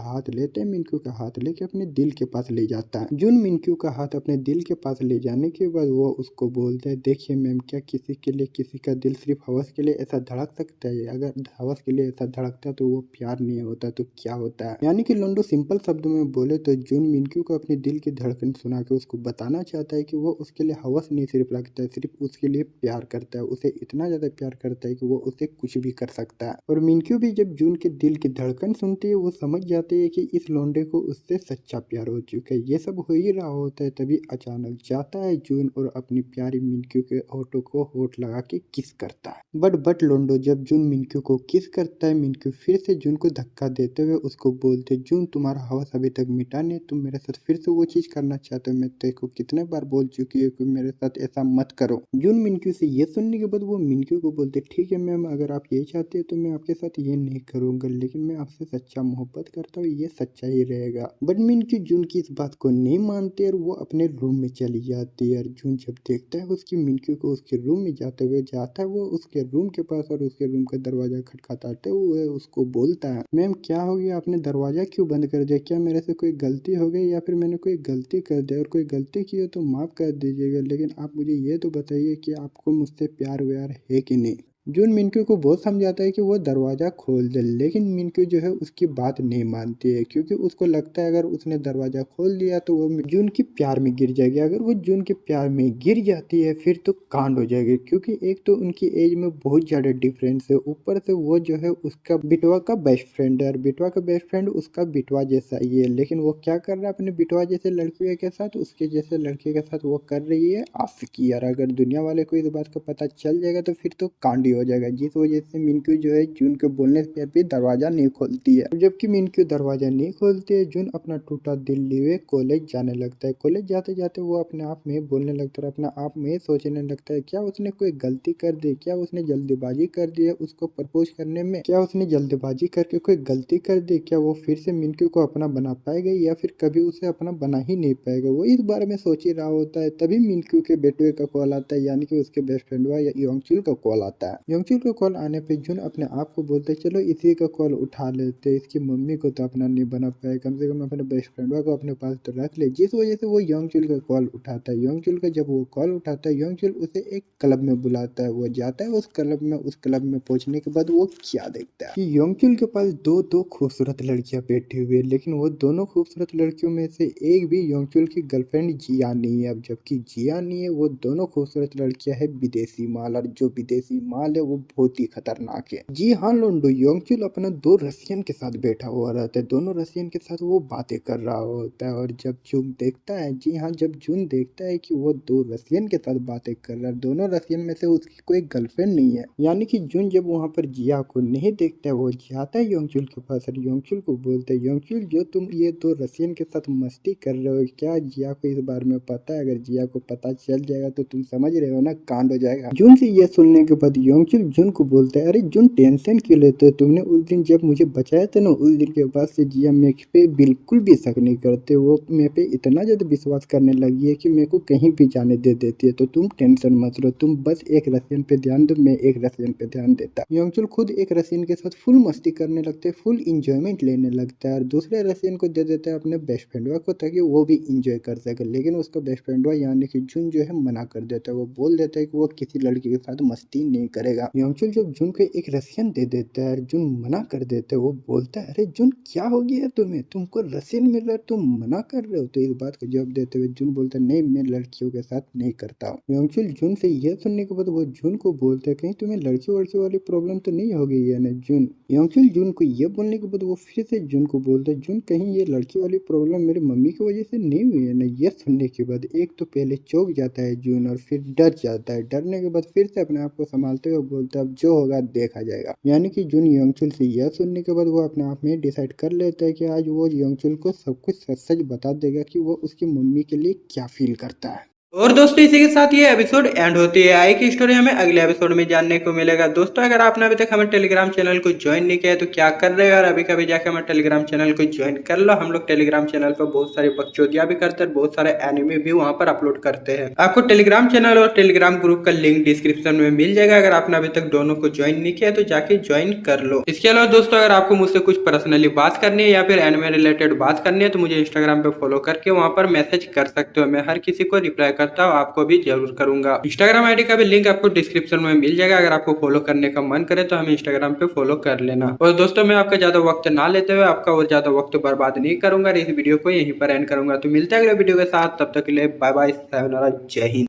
हाथ लेते हैं, मिनक्यू का हाथ लेके अपने दिल के पास ले जाता है। जून मिनक्यू का हाथ अपने दिल के पास ले जाने के बाद वो उसको बोलते हैं, देखिए मैम, क्या किसी के लिए किसी का दिल सिर्फ हवस के लिए ऐसा धड़क सकता है? अगर हवस के लिए ऐसा धड़कता है तो वो प्यार नहीं होता, तो क्या होता है? यानी कि लोंडो सिंपल शब्दों में बोले तो जून मिनक्यू को अपने दिल की धड़कन सुना के उसको बताना चाहता है कि वो उसके लिए हवस नहीं सिर्फ रखता है, सिर्फ उसके लिए प्यार करता है, उसे इतना ज्यादा प्यार करता है कि वो उसे कुछ भी कर सकता है। और मिनक्यू भी जब जून के दिल की धड़कन सुनती है वो समझ जाती है कि इस लोंडे को उससे सच्चा प्यार हो चुका है। ये सब हो ही रहा होता है, तभी अचानक जाता है जून और अपनी प्यारी मिनक्यू के होठों को होठ लगा के किस करता है। बट लोंडो जब जून मिनक्यू को किस करता है, मिनक्यू फिर से जून को धक्का देते हुए उसको बोलते, जून तुम्हारा हवस अभी तक मिटा नहीं, तुम मेरे साथ फिर से वो चीज करना चाहते हो। मैं तेरे को कितने बार बोल चुकी हूँ कि मेरे साथ ऐसा मत करो। जून मिनक्यू से ये सुनने के बाद वो मिनक्यू को बोलते, ठीक है मैम, अगर आप यही चाहते हैं तो मैं आपके साथ ये नहीं करूंगा, लेकिन मैं आपसे सच्चा मोहब्बत करता हूँ, ये सच्चा ही रहेगा। बट मिनक्यू जून की इस बात को नहीं मानती और वो अपने रूम में चली जाती है। और जून जब देखता है उसकी मिनक्यू को उसके रूम में जाते हुए, जाता है वो उसके रूम के पास और उसके रूम का दरवाजा खटखटाते हुए उसको बोलता है, मैम क्या हो गया, आपने दरवाजा क्यों बंद कर दिया? क्या मेरे से कोई गलती हो गई या फिर मैंने कोई गलती कर दी? और कोई गलती की हो तो माफ कर दीजिएगा, लेकिन आप मुझे ये तो बताइए कि आपको मुझसे प्यार व्यार है कि नहीं? जून मिनक्यू को बहुत समझाता है कि वो दरवाजा खोल दे, लेकिन मिनक्यू जो है उसकी बात नहीं मानती है, क्योंकि उसको लगता है अगर उसने दरवाजा खोल दिया तो वो जून के प्यार में गिर जाएगी। अगर वो जून के प्यार में गिर जाती है फिर तो कांड हो जाएगी, क्योंकि एक तो उनकी एज में बहुत ज्यादा डिफरेंस है, ऊपर से वो जो है उसका बिटवा का बेस्ट फ्रेंड है, और बिटवा का बेस्ट फ्रेंड उसका बिटवा जैसा ही है। लेकिन वो क्या कर रहा है अपने बिटवा जैसे लड़के के साथ, उसके जैसे लड़के के साथ वो कर रही है आशिकी। यार अगर दुनिया वाले को इस बात का पता चल जाएगा तो फिर तो कांड ही हो जाएगा। जिस वजह से मिनक्यू जो है जून के बोलने पर भी दरवाजा नहीं खोलती है। जबकि मिनक्यू दरवाजा नहीं खोलती है, जून अपना टूटा दिल लिए कॉलेज जाने लगता है। कॉलेज जाते जाते वो अपने आप में बोलने लगता है, अपने आप में सोचने लगता है, क्या उसने कोई गलती कर दी? क्या उसने जल्दीबाजी कर दी है उसको प्रपोज करने में? क्या उसने जल्दीबाजी करके कोई गलती कर दी? क्या वो फिर से मिनक्यू को अपना बना पाएगा या फिर कभी उसे अपना बना ही नहीं पाएगा? वो इस बारे में सोच ही रहा होता है, तभी मिनक्यू के बेटे का कॉल आता है, यानी कि उसके बेस्ट फ्रेंड या योंगचुल का कॉल आता है। योंगचुल का कॉल आने पे जून अपने आप को बोलते है, चलो इसी का कॉल उठा लेते, इसकी मम्मी को तो अपना नहीं बना पाए, कम से कम अपने बेस्ट फ्रेंड को अपने पास तो रख ले। जिस वजह से वो योंगचुल का कॉल उठाता है। योंगचुल का जब वो कॉल उठाता है, योंगचुल उसे एक क्लब में बुलाता है। वो जाता है उस क्लब में। उस क्लब में पहुंचने के बाद वो क्या देखता है कि योंगचुल के पास दो दो खूबसूरत लड़कियां बैठी हुई है, लेकिन वो दोनों खूबसूरत लड़कियों में से एक भी योंगचुल की गर्लफ्रेंड जिया नहीं है। अब जबकि जिया नहीं है, वो दोनों खूबसूरत लड़कियां है विदेशी माल, और जो विदेशी माल है वो बहुत ही खतरनाक है। जी हाँ लोंडो, योंगचुल अपना दो रसियन के साथ बैठा हुआ रहता है। दोनों रसियन के साथ वो बातें कर रहा होता है। और जब जून देखता है, जी हाँ, जब जून देखता है कि वो दो रसियन के साथ बातें कर रहा है, दोनों रसियन में से उसकी कोई गर्लफ्रेंड नहीं है, यानी कि जून जब वहाँ पर जिया को नहीं देखता है, वो जाता है योंगचुल के पास और योंगचुल को बोलता है, योंगचुल जो तुम ये दो रसियन के साथ मस्ती कर रहे हो, क्या जिया को इस बारे में पता है? अगर जिया को पता चल जाएगा तो तुम समझ रहे हो ना, कांड हो जाएगा। जून से ये सुनने के बाद योंगचुल जून को बोलता है, अरे जून टेंशन क्यों लेते हो? तुमने उस दिन जब मुझे बचाया था ना, उस दिन के बाद से जिया मेरे पे बिल्कुल भी शक नहीं करते। वो मेरे पे इतना ज्यादा विश्वास करने लगी है कि मेरे को कहीं भी जाने दे देती है। तो तुम टेंशन मत लो, तुम बस एक रसियन पे ध्यान दो, मैं एक रसियन पे ध्यान देता। योंगचुल खुद एक रसियन के साथ फुल मस्ती करने लगते हैं, फुल इंजॉयमेंट लेने लगता है, और दूसरे रसियन को दे देता है अपने बेस्ट फ्रेंड को, ताकि वो भी इंजॉय कर सके। लेकिन उसका बेस्ट फ्रेंड यानी कि जून जो है मना कर देता है। वो बोल देता है कि वो किसी लड़की के साथ मस्ती नहीं करे। पड़ेगा। योंगचुल जब जून को एक रसियन दे देता है, जून मना कर देता है। वो बोलता है, अरे जून क्या हो गया तुम्हें, तुमको रसियन मिल रहा है, तुम मना कर रहे हो। तो इस बात का जवाब देते हुए जून बोलता है, नहीं मैं लड़कियों के साथ नहीं करता हूँ। योंगचुल जून से यह सुनने के बाद वो जून को बोलते हैं, कहीं तुम्हें लड़की वड़की वाली प्रॉब्लम तो नहीं हो गई है ना जून। योंगचुल जून को यह बोलने के बाद वो फिर से जून को बोलते हैं, जून कहीं ये लड़की वाली प्रॉब्लम मेरी मम्मी की वजह से नहीं हुई है ना। यह सुनने के बाद एक तो पहले चौंक जाता है जून और फिर डर जाता है। डरने के बाद फिर से अपने आप को संभालते हुए बोलता है, अब जो होगा देखा जाएगा। यानी कि जून योंगचुल से यह सुनने के बाद वो अपने आप में डिसाइड कर लेता है कि आज वो योंगचुल को सब कुछ सच सच बता देगा कि वो उसकी मम्मी के लिए क्या फील करता है। और दोस्तों इसी के साथ ये एपिसोड एंड होती है। आई की स्टोरी हमें अगले एपिसोड में जानने को मिलेगा। दोस्तों अगर आपने अभी तक हमारे टेलीग्राम चैनल को ज्वाइन नहीं किया है तो क्या कर रहे हो यार, अभी कभी जाकर हमारे टेलीग्राम चैनल को ज्वाइन कर लो। हम लोग टेलीग्राम चैनल पर बहुत सारी बकचोदियां भी करते हैं, बहुत सारे एनिमे भी वहां पर अपलोड करते हैं। आपको टेलीग्राम चैनल और टेलीग्राम ग्रुप का लिंक डिस्क्रिप्शन में मिल जाएगा। अगर आपने अभी तक दोनों को ज्वाइन नहीं किया तो जाके ज्वाइन कर लो। इसके अलावा दोस्तों अगर आपको मुझसे कुछ पर्सनली बात करनी है या फिर एनिमे रिलेटेड बात करनी है तो मुझे इंस्टाग्राम पे फॉलो करके वहां पर मैसेज कर सकते हो। मैं हर किसी को रिप्लाई करता हूँ, आपको भी जरूर करूंगा। इंस्टाग्राम आईडी का भी लिंक आपको डिस्क्रिप्शन में मिल जाएगा। अगर आपको फॉलो करने का मन करे तो हमें इंस्टाग्राम पे फॉलो कर लेना। और दोस्तों मैं आपका ज्यादा वक्त ना लेते हुए आपका और ज्यादा वक्त बर्बाद नहीं करूंगा, इस वीडियो को यहीं पर एंड करूंगा। तो मिलते हैं अगले वीडियो के साथ, तब तक के लिए बाय बाय, सायोनारा, जय हिंद।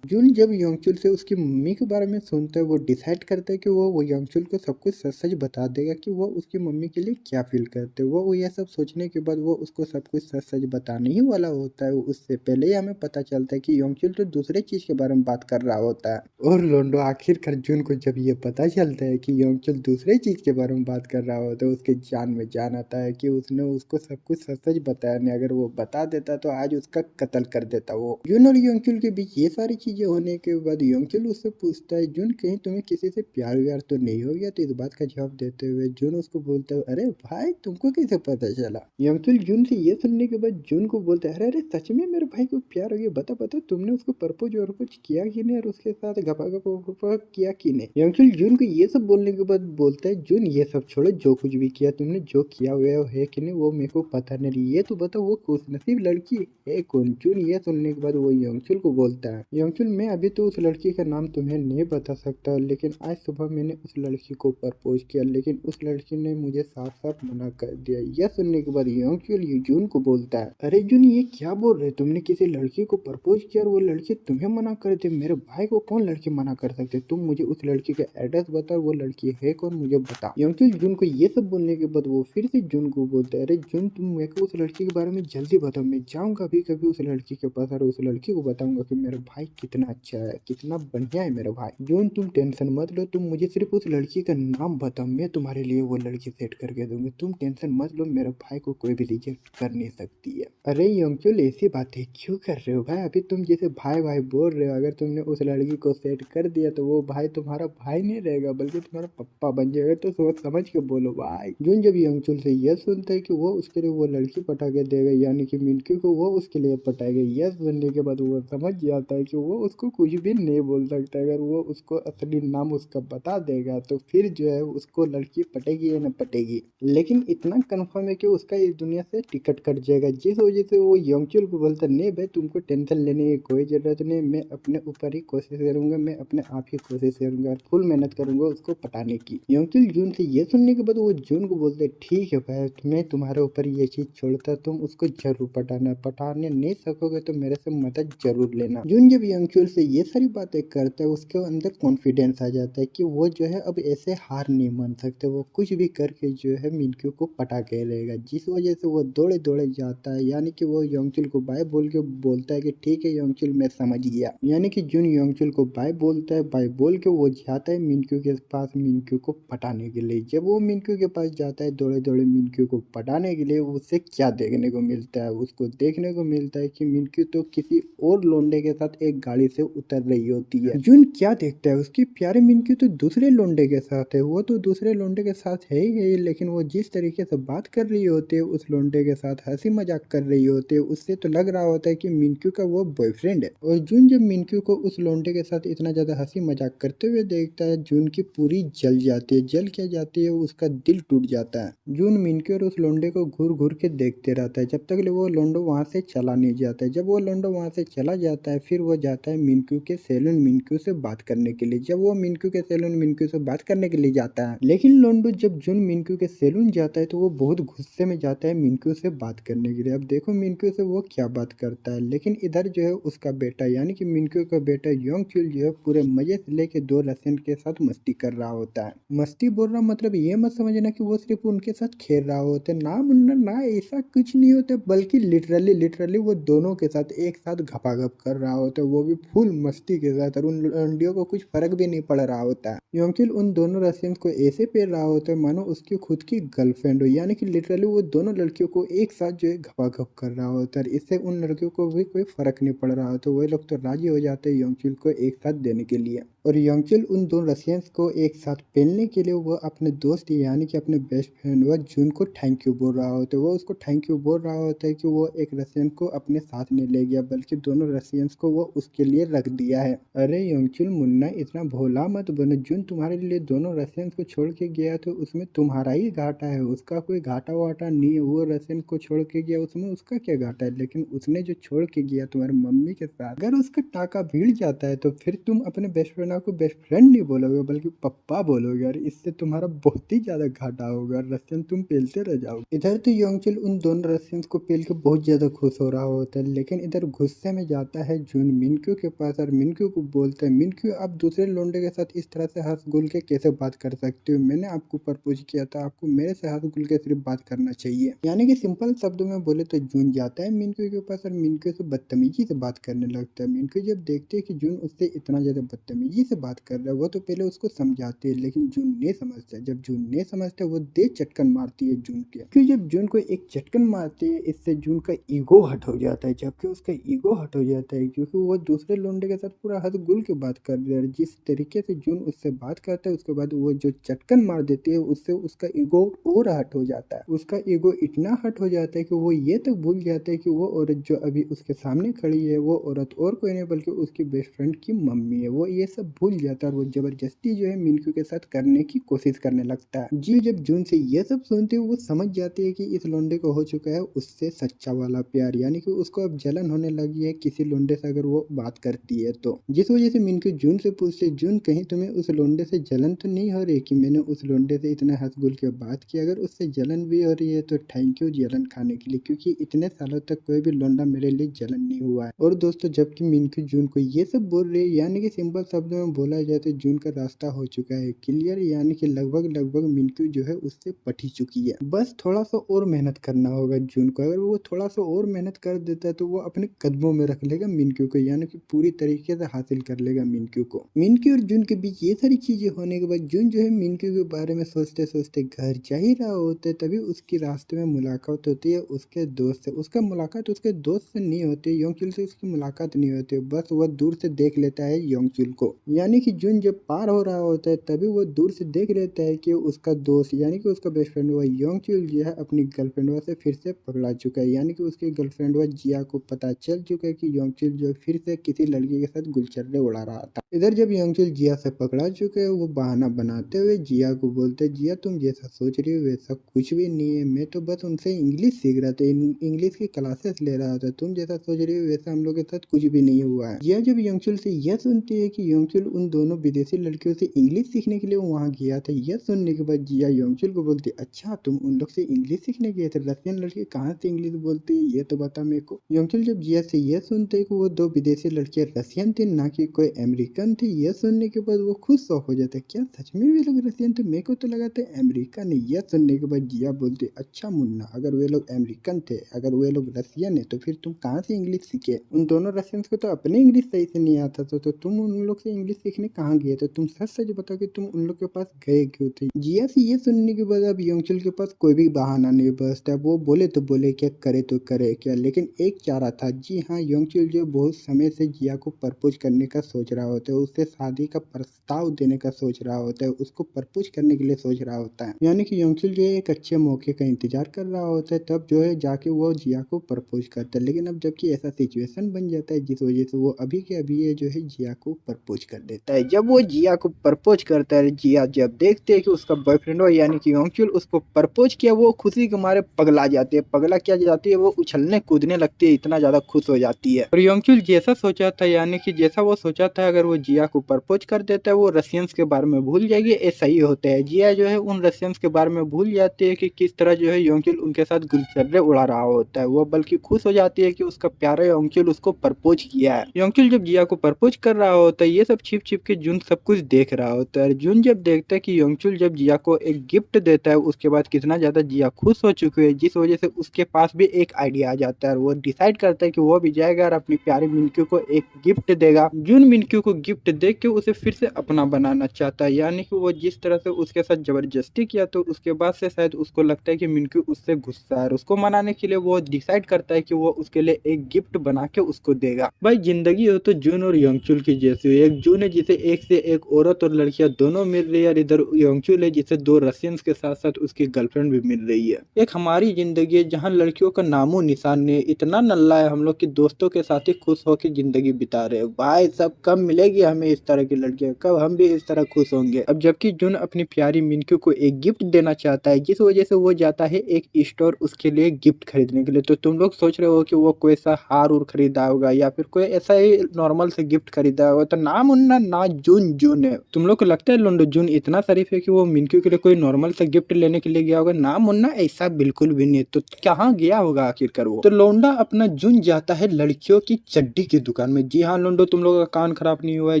जून जब योंगचुल से उसकी मम्मी के बारे में सुनता है, वो डिसाइड करता है कि वो योंगचुल को सब कुछ सच सच बता देगा कि वो उसकी मम्मी के लिए क्या फील करते हैं। वो यह सब सोचने के बाद वो उसको सब कुछ सच सच बताने ही वाला होता है। उससे पहले ही हमें पता चलता है कि योंगचुल तो दूसरे चीज के बारे में बात कर रहा होता है। और लोंडो आखिरकार जून को जब ये पता चलता है कि योंगचुल दूसरे चीज के बारे में बात कर रहा होता है, उसके जान में जान आता है कि उसने उसको सब कुछ सच सच बताया नहीं। अगर वो बता देता तो आज उसका कत्ल कर देता। वो जून और योंगचुल के बीच ये सारी चीजें होने के बाद योंगचुल उससे पूछता है, जून कहीं तुम्हें किसी से प्यार व्यार तो नहीं हो गया। तो इस बात का जवाब देते हुए जून उसको बोलता है, अरे भाई तुमको कैसे पता चला। योंगचुल जून से ये सुनने के बाद जून को बोलता है, अरे अरे सच में मेरे भाई को प्यार हो गया, बता बता तुमने उसको प्रपोज वरपोज किया कि नहीं और उसके साथ गपा गपा किया कि नहीं। योंगचुल जून को ये सब बोलने के बाद बोलता है, जून ये सब छोड़ो, जो कुछ भी किया तुमने, जो किया हुआ है कि नहीं वो मेरे को पता नहीं, ये तो बताओ वो खुशनसीब लड़की है कौन। जून ये सुनने के बाद वो योंगचुल को बोलता है, योंगचुल मैं अभी तो उस लड़की का नाम तुम्हें नहीं बता सकता, लेकिन आज सुबह मैंने उस लड़की को प्रपोज किया, लेकिन उस लड़की ने मुझे साफ साफ मना कर दिया। यह सुनने के बाद योंगचुल जून को बोलता है, अरे जून ये क्या बोल रहे, तुमने किसी लड़की को प्रपोज किया और वो लड़की तुम्हें मना कर दे। मेरे भाई को कौन लड़की मना कर सकते, तुम मुझे उस लड़की का एड्रेस बताओ, वो लड़की है कौन मुझे बता। योंगचुल जून को ये सब बोलने के बाद वो फिर से जून को बोलता है, अरे जून तुम मेरे को उस लड़की के बारे में जल्दी बताओ, मैं जाऊंगा अभी कभी उस लड़की के पास और उस लड़की को बताऊंगा कि मेरा भाई कितना अच्छा है, कितना बढ़िया है मेरा भाई। जून तुम टेंशन मत लो, तुम मुझे सिर्फ उस लड़की का नाम बताओ, मैं तुम्हारे लिए वो लड़की सेट करके दूंगी। तुम टेंशन मत लो, मेरे भाई को कोई भी रिजेक्ट कर नहीं सकती है। अरे योंगचुल ऐसी बातें क्यों कर रहे हो भाई, अभी तुम जैसे भाई भाई बोल रहे हो, अगर तुमने उस लड़की को सेट कर दिया तो वो भाई तुम्हारा भाई नहीं रहेगा बल्कि तुम्हारा पप्पा बन जाएगा। तो सोच समझ के बोलो भाई। जून जब योंगचुल से यह सुनता है कि वो उसके लिए वो लड़की पटा के देगा, यानी कि मिनक्यू को वो उसके लिए पटाएगा, यह सुनने के बाद वो समझ जाता है कि वो उसको कुछ भी नहीं बोल सकता। अगर वो उसको असली नाम उसका बता देगा तो फिर जो है उसको लड़की पटेगी या न पटेगी। लेकिन इतना कंफर्म है कि उसका इस दुनिया से टिकट कट जाएगा, जिस वजह से वो योंगचुल को बोलता नहीं भाई तुमको टेंशन लेने की कोई जरूरत नहीं, मैं अपने ऊपर ही कोशिश करूंगा, मैं अपने आप ही कोशिश करूंगा, फुल मेहनत करूंगा उसको पटाने की। योंगचुल जून से ये सुनने के बाद वो जून को बोलते ठीक है भाई, मैं तुम्हारे ऊपर ये चीज छोड़ता, तुम उसको जरूर पटाना, पटाने नहीं सकोगे तो मेरे से मदद जरूर लेना। जून जब योंगचुल से ये सारी बातें करता है उसके अंदर कॉन्फिडेंस आ जाता है कि वो जो है अब ऐसे हार नहीं मान सकते, वो कुछ भी करके जो है मिनक्यू को पटा के रहेगा। जिस वजह से वो दौड़े दौड़े जाता है, यानी कि वो योंगचुल को बाय बोल के बोलता है कि ठीक है योंगचुल मैं समझ गया। यानी कि जून योंगचुल को बाय बोलता है, बाय बोल के वो जाता है मिनक्यू के पास मिनक्यू को पटाने के लिए। जब वो मिनक्यू के पास जाता है दौड़े दौड़े मिनक्यू को पटाने के लिए, उससे क्या देखने को मिलता है, उसको देखने को मिलता है कि मिनक्यू तो किसी और लोंडे के साथ एक गाड़ी से उतर रही होती है। जून क्या देखता है, उसकी प्यारे मिनक्यू तो दूसरे लोंडे के साथ है, वो तो दूसरे लोंडे के साथ है ही, लेकिन वो जिस तरीके से बात कर रही होती है उस लोंडे के साथ हंसी मजाक कर रही होती है, उससे तो लग रहा होता है कि मिनक्यू का वो बॉयफ्रेंड है। और जून जब मिनक्यू को उस लोंडे के साथ इतना ज्यादा हंसी मजाक करते हुए देखता है, जून की पूरी जल जाती है। जल क्या जाती है, उसका दिल टूट जाता है। जून मिनक्यू और उस लोंडे को घूर घूर के देखते रहता है जब तक वो लोंडो वहां से चला नहीं जाता है। जब वो लोंडो वहां से चला जाता है फिर वो वो जाता है मिनक्यू के सैलून मिनक्यू से बात करने के लिए। जब वो मिनक्यू के सैलून मिनक्यू से बात करने के लिए जाता है, लेकिन लोंडो जब जुन मिनक्यू के सैलून जाता है तो वो बहुत गुस्से में जाता है मिनक्यू से बात करने के लिए। अब देखो मिनक्यू से वो क्या बात करता है, लेकिन इधर जो है उसका बेटा यानी कि मिनक्यू का बेटा योंगचुल जो है पूरे मजे से लेके दो रसियन के साथ मस्ती कर रहा होता है। मस्ती बोल रहा मतलब ये मत समझना कि वो सिर्फ उनके साथ खेल रहा होता है, ना मुन्ना ना, ऐसा कुछ नहीं होता, बल्कि लिटरली लिटरली वो दोनों के साथ एक साथ घपाघप कर रहा होता है, वो भी फुल मस्ती के साथ, और उन लड़कियों को कुछ फर्क भी नहीं पड़ रहा होता है। योंगचुल उन दोनों रसियंस को ऐसे पेल रहा होता है मानो उसकी खुद की गर्लफ्रेंड हो, यानी कि लिटरली वो दोनों लड़कियों को एक साथ जो है घपाघप कर रहा होता है। इससे उन लड़कियों को भी कोई फर्क नहीं पड़ रहा होता, वही लोग तो राजी हो जाते हैं योंगचुल को एक साथ देने के लिए। और योंगचुल उन दो रसियंस को एक साथ पेलने के लिए वो अपने दोस्त यानी कि अपने बेस्ट फ्रेंड वो जून को थैंक यू बोल रहा होता है। वो उसको थैंक यू बोल रहा होता है कि वो एक रसियन को अपने साथ नहीं ले गया, बल्कि दोनों रसियंस को वो उसके लिए रख दिया है। अरे योंगचुल मुन्ना इतना भोला मत बनो, जून तुम्हारे लिए दोनों रसियंस को छोड़ के गया तो उसमें तुम्हारा ही घाटा है, उसका कोई घाटा वाटा नहीं है। वो रसियन को छोड़ के गया उसमें उसका क्या घाटा है, लेकिन उसने जो छोड़ के गया तुम्हारी मम्मी के साथ, अगर उसका टाका भिड़ जाता है तो फिर तुम अपने बेस्ट फ्रेंड को बेस्ट फ्रेंड नहीं बोलोगे बल्कि पप्पा बोलोगे, और इससे तुम्हारा बहुत ही ज्यादा घाटा होगा, रसियन तुम पेलते रह जाओगे। इधर तो योंगचुल उन दोनों रसियंस को पेल के बहुत ज्यादा खुश हो रहा होता है, लेकिन इधर गुस्से में जाता है जून मिनक्यू के पास और मिनक्यू को बोलता है, मिनक्यू आप दूसरे लोंडे के साथ इस तरह से हंस गुल के कैसे बात कर सकते हो, मैंने आपको प्रपोज किया था, आपको मेरे से हंस गुल के सिर्फ बात करना चाहिए। यानी कि सिंपल शब्दों में बोले तो जून जाता है मिनक्यू के पास और मिनक्यू से बदतमीजी से बात करने लगता है। मिनक्यू जब देखते है कि जून उससे इतना ज्यादा बदतमीजी से बात कर रहा है, वो तो पहले उसको समझाती है, लेकिन जून नहीं समझता। जब जून नहीं समझता वो दे चटकन मारती है जून के, क्योंकि जब जून को एक चटकन मारती है इससे जून का ईगो हट हो जाता है, जबकि उसका ईगो हट हो जाता है क्योंकि वो दूसरे लोंडे के साथ पूरा हंस गुल के बात कर रहा है। जिस तरीके से जून उससे बात करता है उसके बाद वो जो चटकन मार देती है उससे उसका ईगो और हट हो जाता है। उसका ईगो इतना हट हो जाता है कि वो ये तक भूल जाता है कि वो औरत जो अभी उसके सामने खड़ी है वो औरत और कोई नहीं बल्कि उसकी बेस्ट फ्रेंड की मम्मी है। वो ये सब भूल जाता है और वो जबरदस्ती जो है मिनक्यू के साथ करने की कोशिश करने लगता है। जी जब जून से ये सब सुनती है वो समझ जाती है कि इस लोंडे को हो चुका है उससे सच्चा वाला प्यार, यानी कि उसको अब जलन होने लगी है किसी लोंडे से अगर वो बात करती है तो। जिस वजह से मिनक्यू जून से पूछते, जून कहीं तुम्हें उस लोंडे से जलन तो नहीं हो रही कि मैंने उस लोंडे से इतना हंस गुल के बात की, अगर उससे जलन भी हो रही है तो थैंक यू जलन खाने के लिए, क्योंकि इतने सालों तक कोई भी लोंडा मेरे लिए जलन नहीं हुआ है। और दोस्तों जबकि मिनक्यू जून को ये सब बोल रही है, यानी कि सिंपल शब्दों में बोला जाए तो जून का रास्ता हो चुका है क्लियर, यानी कि लगभग लगभग मिनक्यू जो है उससे पट ही चुकी है। बस थोड़ा सा और मेहनत करना होगा जून को, अगर वो थोड़ा सा और मेहनत कर देता है तो वो अपने कदमों में रख लेगा मिनक्यू को, यानी कि पूरी तरीके से हासिल कर लेगा मिनक्यू को। मिनक्यू और जून के बीच ये सारी चीजें होने के बाद जून जो है मिनक्यू के बारे में सोचते सोचते घर जा ही रहा होता है, तभी उसकी रास्ते में मुलाकात होती है उसके दोस्त से। उसका मुलाकात उसके दोस्त से नहीं होती, योंगचुल से उसकी मुलाकात नहीं होती, बस वह दूर से देख लेता है योंगचुल को। यानी कि जून जब पार हो रहा होता है तभी वो दूर से देख लेता है कि उसका दोस्त यानी कि उसका बेस्ट फ्रेंड हुआ योंगचुल जो है अपनी गर्लफ्रेंड से फिर से पकड़ा चुका है, यानी कि उसकी गर्लफ्रेंड हुआ जिया को पता चल चुका है कि योंगचुल जो फिर से किसी लड़की के साथ गुलछर्रे उड़ा रहा था। इधर जब योंगचुल जिया से पकड़ा चुके हैं वो बहाना बनाते हुए जिया को बोलते, जिया तुम जैसा सोच रही हो वैसा कुछ भी नहीं है, मैं तो बस उनसे इंग्लिश सीख रहा था, इंग्लिश की क्लासेस ले रहा था, तुम जैसा सोच रही हो वैसा हम लोग के साथ कुछ भी नहीं हुआ है। जिया जब योंगचुल से यह सुनती है कि योंगचुल उन दोनों विदेशी लड़कियों से इंग्लिश सीखने के लिए वहाँ गया था, यह सुनने के बाद जिया योंगचुल को बोलती, अच्छा तुम उन लोग से इंग्लिश सीखने गए थे, रशियन लड़की कहाँ से इंग्लिश बोलती है ये तो बता मेरे को। योंगचुल जब जिया से यह सुनते कि वो दो विदेशी लड़कियां रशियन थी ना कि कोई अमेरिकन थी, यह सुनने के बाद वो खुद शौक हो जाता है, क्या सच में वे लोग रशियन थे, मेरे को तो लगा था अमेरिकन है। यह सुनने के बाद जिया बोलती, अच्छा मुन्ना अगर वे लोग अमेरिकन थे अगर वे लोग रशियन है तो फिर तुम कहाँ से इंग्लिश सीखे, उन दोनों रशियंस को तो अपने इंग्लिश सही से नहीं आता था, तो तुम उन लोग से इंग्लिश सीखने कहाँ गए थे, तुम सच सच बताओ कि तुम उन लोग के पास गए क्यों थे। जिया से ये सुनने के बाद अब योंगचुल के पास कोई भी बहाना नहीं बचता, वो बोले तो बोले क्या करे तो करे क्या, लेकिन एक चारा था। जी हाँ योंगचुल जो बहुत समय से जिया को प्रपोज करने का सोच रहा होता है, उससे शादी का प्रस्ताव देने का सोच रहा होता है, उसको प्रपोज करने के लिए सोच रहा होता है, यानी कि योंगचुल जो है एक अच्छे मौके का इंतजार कर रहा होता है, तब जो है जाके वो जिया को प्रपोज करता है। लेकिन अब जबकि ऐसा सिचुएशन बन जाता है जिस वजह से वो अभी के अभी जो है जिया को प्रपोज कर देता है। जब वो जिया को प्रपोज करता है, जिया जब देखते है कि उसका बॉयफ्रेंड हो यानी कि योंगचुल उसको प्रपोज किया, वो खुशी के मारे पगला जाती है। पगला क्या जाती है, वो उछलने कूदने लगती है, इतना ज्यादा खुश हो जाती है। और योंगचुल जैसा सोचा था, यानी कि जैसा वो सोचा था, अगर वो जिया को प्रपोज कर देता है वो रशियंस के बारे में भूल जाएगी, ऐसा ही होता है। जिया जो है उन रशियंस के बारे में भूल जाती है कि किस तरह जो है योंगचुल उनके साथ गुलछर्रे उड़ा रहा होता है। वो बल्कि खुश हो जाती है कि उसका प्यारा योंगचुल उसको प्रपोज किया है। योंगचुल जब जिया को प्रपोज कर रहा होता है, ये सब छिप छिप के जून सब कुछ देख रहा होता है। जून जब देखता है कि योंगचुल जब जिया को एक गिफ्ट देता है, उसके बाद कितना ज्यादा जिया खुश हो चुकी है, जिस वजह से उसके पास भी एक आइडिया आ जाता है। वो डिसाइड करता है कि वो भी जाएगा और अपनी प्यारी मिनक्यू को एक गिफ्ट देगा। जून मिनक्यू को गिफ्ट देख के उसे फिर से अपना बनाना चाहता है, यानी कि वो जिस तरह से उसके साथ जबरदस्ती किया, तो उसके बाद से शायद उसको लगता है कि मिनक्यू उससे गुस्सा है। उसको मनाने के लिए वो डिसाइड करता है कि वो उसके लिए एक गिफ्ट बना के उसको देगा। भाई जिंदगी हो तो जून और योंगचुल की जैसी हो। एक जून है जिसे एक से एक औरत और लड़कियां दोनों मिल रही है, और इधर योंगचुल है जिसे दो रशियंस के साथ साथ उसकी गर्लफ्रेंड भी मिल रही है। एक हमारी जिंदगी है जहाँ लड़कियों का नामो निशान नहीं है। इतना नल्ला है हम लोग की दोस्तों के साथ ही खुश होकर जिंदगी बिता रहे हैं। भाई सब कब मिलेगी हमें इस तरह की लड़कियां, कब हम भी इस तरह खुश होंगे। अब जबकि जून अपनी प्यारी मिनक्यू को एक गिफ्ट देना चाहता है, जिस वजह से वो जाता है एक स्टोर उसके लिए गिफ्ट खरीदने के लिए। तो तुम लोग सोच रहे हो कि वो कोई सा हार उर खरीदा होगा या फिर कोई ऐसा ही नॉर्मल से गिफ्ट खरीदा होगा। तो नाम उन्ना ना जून जून है। तुम लोग को लगता है लोंडो जून इतना शरीफ है कि वो मिनक्यू के लिए कोई नॉर्मल सा गिफ्ट लेने के लिए गया होगा? नाम मुन्ना ऐसा बिल्कुल भी नहीं। तो कहाँ गया होगा आखिरकार वो? तो लोंडा अपना जून जाता है लड़कियों की चड्डी की दुकान में। जी हाँ लोंडो, तुम लोगों का कान खराब नहीं हुआ है।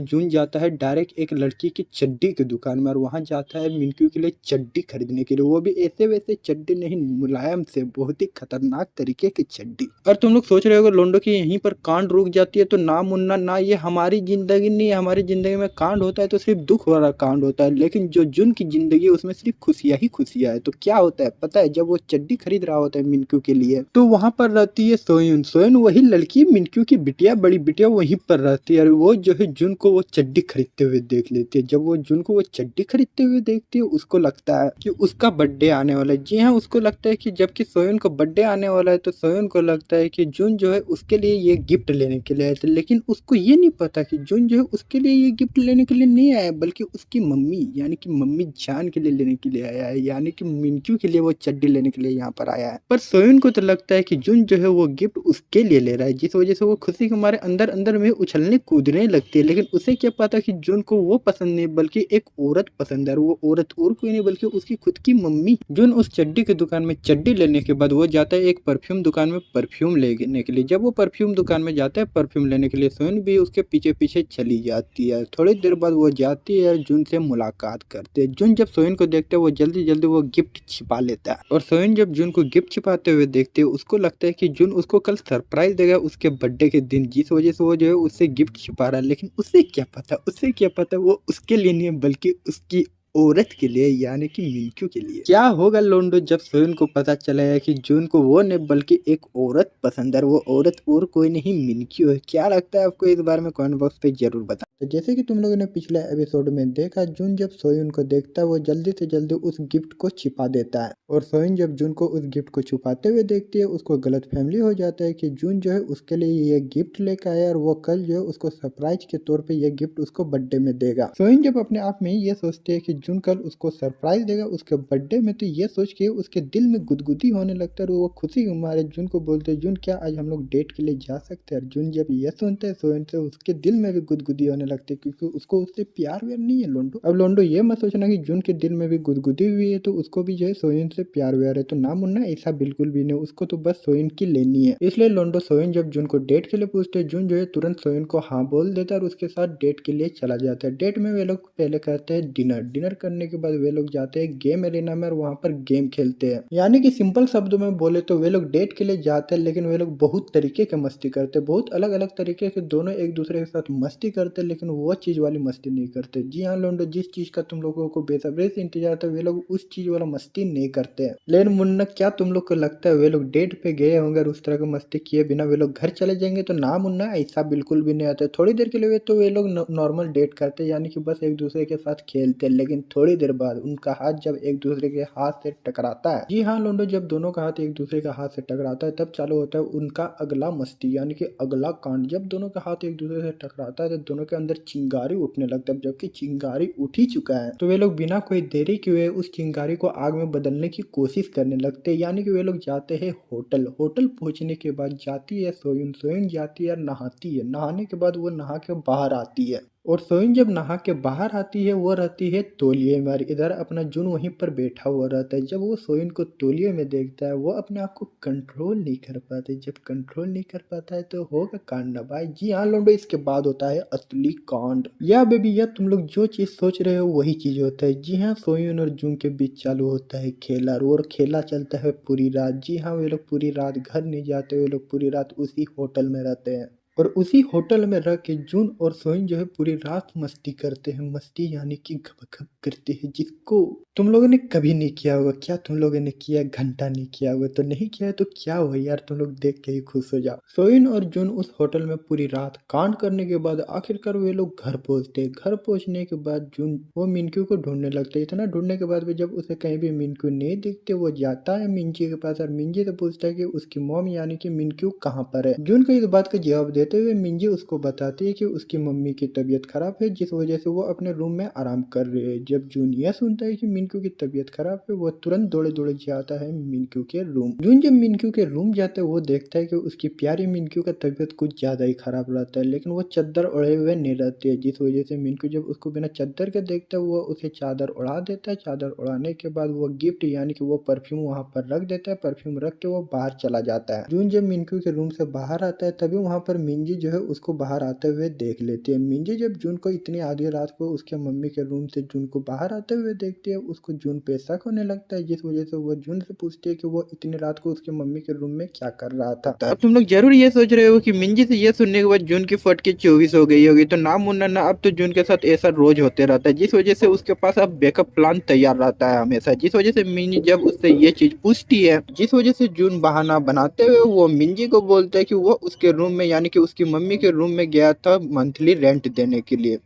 जून जाता है डायरेक्ट एक लड़की की चड्डी की दुकान में, और वहां जाता है मिनक्यू के लिए चड्डी खरीदने के लिए। वो भी ऐसे वैसे चड्डी नहीं, मुलायम से बहुत ही खतरनाक तरीके की चड्डी। और तुम लोग सोच रहे हो लोंडो की यहीं पर कांड रुक जाती है, तो ना मुन्ना ना, ये हमारी जिंदगी नहीं है। हमारी जिंदगी में कांड होता है तो सिर्फ दुख वाला कांड होता है, लेकिन जो जून की जिंदगी है उसमें सिर्फ खुशियां ही खुशियां है। तो क्या होता है पता है, जब वो चड्डी खरीद रहा होता है मिनक्यू के लिए, तो वहां पर रहती है सोयुन। सोयुन वही लड़की, मिनक्यू की बिटिया, बड़ी बिटिया वहीं पर रहती है। और वो जो है जून को वो चड्डी खरीदते हुए देख लेती है। जब वो जून को वो चड्डी खरीदते हुए देखती है, उसको लगता है कि उसका बर्थडे आने वाला है। जी हाँ, उसको लगता है कि जबकि सोयुन को बर्थडे आने वाला है, तो सोयुन को लगता है कि जून जो है उसके लिए ये गिफ्ट लेने के लिए आए थे। लेकिन उसको ये नहीं पता कि जून जो है उसके लिए ये गिफ्ट लेने के लिए नहीं आया, बल्कि उसकी मम्मी यानी कि मम्मी जान के लिए लेने के लिए आया है, यानी कि मिनक्यू के लिए वो चड्डी लेने के लिए यहाँ पर आया है। पर सोयुन को तो लगता है कि जून जो है वो गिफ्ट उसके लिए ले रहा है, जिस वजह से वो खुशी के मारे अंदर अंदर में उछलने कूदने लगती है। लेकिन उसे क्या पता कि जून को वो पसंद नहीं बल्कि एक औरत पसंद है। और वो औरत और कोई नहीं बल्कि उसकी खुद की मम्मी। जून उस चड्डी की दुकान में चड्डी लेने के बाद वो जाता है एक परफ्यूम दुकान में परफ्यूम लेने के लिए। जब वो परफ्यूम दुकान में जाता है परफ्यूम लेने के लिए, सोयुन भी उसके पीछे पीछे चली जाती है। थोड़ी देर बाद वो जाती है जून से मुलाकात करते हैं। जून जब सोयुन को देखते है वो जल्दी जल्दी वो गिफ्ट छिपा लेता है, और सोयुन जब जून को गिफ्ट छिपाते हुए देखते है उसको लगता है कि जून उसको कल सरप्राइज देगा उसके बर्थडे के दिन, जिस वजह से वो जो है उससे गिफ्ट छिपा रहा है। लेकिन उसे क्या पता वो उसके लिए नहीं है बल्कि उसकी औरत के लिए, यानी कि मिनक्यू के लिए। क्या होगा लोंडो जब सोयुन को पता चलेगा कि जून को वो नहीं बल्कि एक औरत पसंद है, वो औरत और कोई नहीं मिनक्यू है? क्या लगता है आपको? इस बारे में कमेंट बॉक्स पे जरूर बताएं। तो जैसे कि तुम लोगों ने पिछले एपिसोड में देखा, जून जब सोयुन को देखता है वो जल्दी से जल्दी उस गिफ्ट को छिपा देता है, और सोयुन जब जून को उस गिफ्ट को छुपाते हुए देखती है उसको गलत फहमी हो जाता है कि जून जो है उसके लिए ये गिफ्ट लेकर आया, और वो कल जो है उसको सरप्राइज के तौर पे ये गिफ्ट उसको बर्थडे में देगा। सोयुन जब अपने आप में ये सोचते है कि जून कल उसको सरप्राइज देगा उसके बर्थडे में, तो ये सोच के उसके दिल में गुदगुदी होने लगता है, और वो खुशी के मारे जून को बोलते हैं जून क्या आज हम लोग डेट के लिए जा सकते हैं? जून जब ये सुनते हैं सोयुन से उसके दिल में भी गुदगुदी होने लगती है, क्योंकि उसको उससे प्यार व्यार नहीं है लोंडो। अब लोंडो ये मत सोचना कि जून के दिल में भी गुदगुदी हुई है तो उसको भी जो है सोयुन से प्यार व्यार है, तो ना मुन्ना ऐसा बिल्कुल भी नहीं, उसको तो बस सोयुन की लेनी है। इसलिए लोंडो सोयुन जब जून को डेट के लिए पूछते हैं, जून जो है तुरंत सोयुन को हाँ बोल देता है और उसके साथ डेट के लिए चला जाता है। डेट में वे लोग पहले करते हैं डिनर। डिनर करने के बाद वे लोग जाते हैं गेम एरिना में और वहाँ पर गेम खेलते हैं। यानी कि सिंपल शब्दों में बोले तो वे लोग डेट के लिए जाते हैं, लेकिन वे लोग बहुत तरीके के मस्ती करते हैं, बहुत अलग अलग तरीके से दोनों एक दूसरे के साथ मस्ती करते हैं, लेकिन वो चीज वाली मस्ती नहीं करते। जी हाँ लोंडो, जिस चीज का तुम लोगों को बेसब्री से इंतजार था वे लोग उस चीज वाला मस्ती नहीं करते हैं। लेकिन मुन्ना क्या तुम लोग को लगता है वे लोग डेट पे गए होंगे और उस तरह की मस्ती किए बिना वे लोग घर चले जाएंगे? तो ना मुन्ना, ऐसा बिल्कुल भी नहीं आता। थोड़ी देर के लिए तो वे लोग नॉर्मल डेट करते हैं, यानी कि बस एक दूसरे के साथ खेलते हैं, लेकिन थोड़ी देर बाद उनका हाथ जब एक दूसरे के हाथ से टकराता है, जी हाँ लोंडो, जब दोनों का हाथ एक दूसरे के हाथ से टकराता है तब चालू होता है उनका अगला मस्ती यानी कि अगला कांड। जब दोनों का हाथ एक दूसरे से टकराता है तो दोनों के अंदर चिंगारी उठने लगता है। जबकि चिंगारी उठ ही चुका है तो वे लोग बिना कोई देरी किए उस चिंगारी को आग में बदलने की कोशिश करने लगते हैं। यानी कि वे लोग जाते हैं होटल। होटल पहुंचने के बाद जाती है सोयुन। सोयुन जाती है नहाती है। नहाने के बाद वो नहा के बाहर आती है और सोइन जब नहा के बाहर आती है वो रहती है तौलिए में। इधर अपना जुन वहीं पर बैठा हुआ रहता है। जब वो सोइन को तौलिए में देखता है वो अपने आप को कंट्रोल नहीं कर पाता। जब कंट्रोल नहीं कर पाता है तो होगा कांड भाई। जी हाँ लोंडो, इसके बाद होता है असली कांड। या बेबी या तुम लोग जो चीज सोच रहे हो वही चीज होता है। जी हाँ, सोइन और जुन के बीच चालू होता है खेला और खेला चलता है पूरी रात। जी हाँ, वे लोग पूरी रात घर नहीं जाते, वे लोग पूरी रात उसी होटल में रहते हैं और उसी होटल में रह के जून और सोइन जो है पूरी रात मस्ती करते हैं। मस्ती यानी कि गपगप करते हैं, जिसको तुम लोगों ने कभी नहीं किया होगा। क्या तुम लोगों ने किया? घंटा नहीं किया होगा तो नहीं किया है तो क्या हुआ यार, तुम लोग देख के ही खुश हो जाओ। सोइन और जून उस होटल में पूरी रात कांड करने के बाद आखिरकार वे लोग घर पहुंचते हैं। घर पहुंचने के बाद जून वो मिनक्यू को ढूंढने लगता है। इतना ढूंढने के बाद भी जब उसे कहीं भी मिनक्यू नहीं दिखते वो जाता है मिंजी के पास और मिंजी से पूछता है कि उसकी मॉम यानी कि मिनक्यू कहाँ पर है। जून को इस बात का जवाब देते हुए मिंजी उसको बताती है कि उसकी मम्मी की तबीयत खराब है जिस वजह से वो अपने रूम में आराम कर रही है। जब जून यह सुनता है कि मिनक्यू की तबीयत खराब है वो तुरंत दौड़े दौड़े जाता है मिनक्यू के रूम। जून जब मिनक्यू के रूम जाता है वो देखता है कि उसकी प्यारी मिनक्यू का तबीयत कुछ ज्यादा ही खराब रहता है, लेकिन वो चादर ओढ़े हुए नहीं रहती है जिस वजह से मिनक्यू जब उसको बिना चादर के देखता है वो उसे चादर उड़ा देता है। चादर उड़ाने के बाद वो गिफ्ट यानी कि वो परफ्यूम वहां पर रख देता है। परफ्यूम रख के वो बाहर चला जाता है। जून जब मिनक्यू के रूम से बाहर आता है तभी वहां पर मिंजी जो है उसको बाहर आते हुए देख लेती है। मिंजी जब जून को इतनी आधी रात को उसके मम्मी के रूम से जून को बाहर आते हुए देखती है उसको जून पे शक होने लगता है जिस वजह से वो जून से पूछती है कि वो इतनी रात को उसके मम्मी के रूम में क्या कर रहा था। अब तुम लोग जरूर ये सोच रहे हो कि मिंजी से ये सुनने के बाद जून की फट के 24 हो गई होगी, तो ना मुन्ना ना अब तो जून के साथ ऐसा रोज होते रहता है जिस वजह से उसके पास अब बैकअप प्लान तैयार रहता है हमेशा। जिस वजह से मिंजी जब उससे ये चीज पूछती है जिस वजह से जून बहाना बनाते हुए वो मिंजी को बोलता है कि वो उसके रूम में यानी कि उसकी मम्मी के रूम में गया था मंथली रेंट देने के लिए।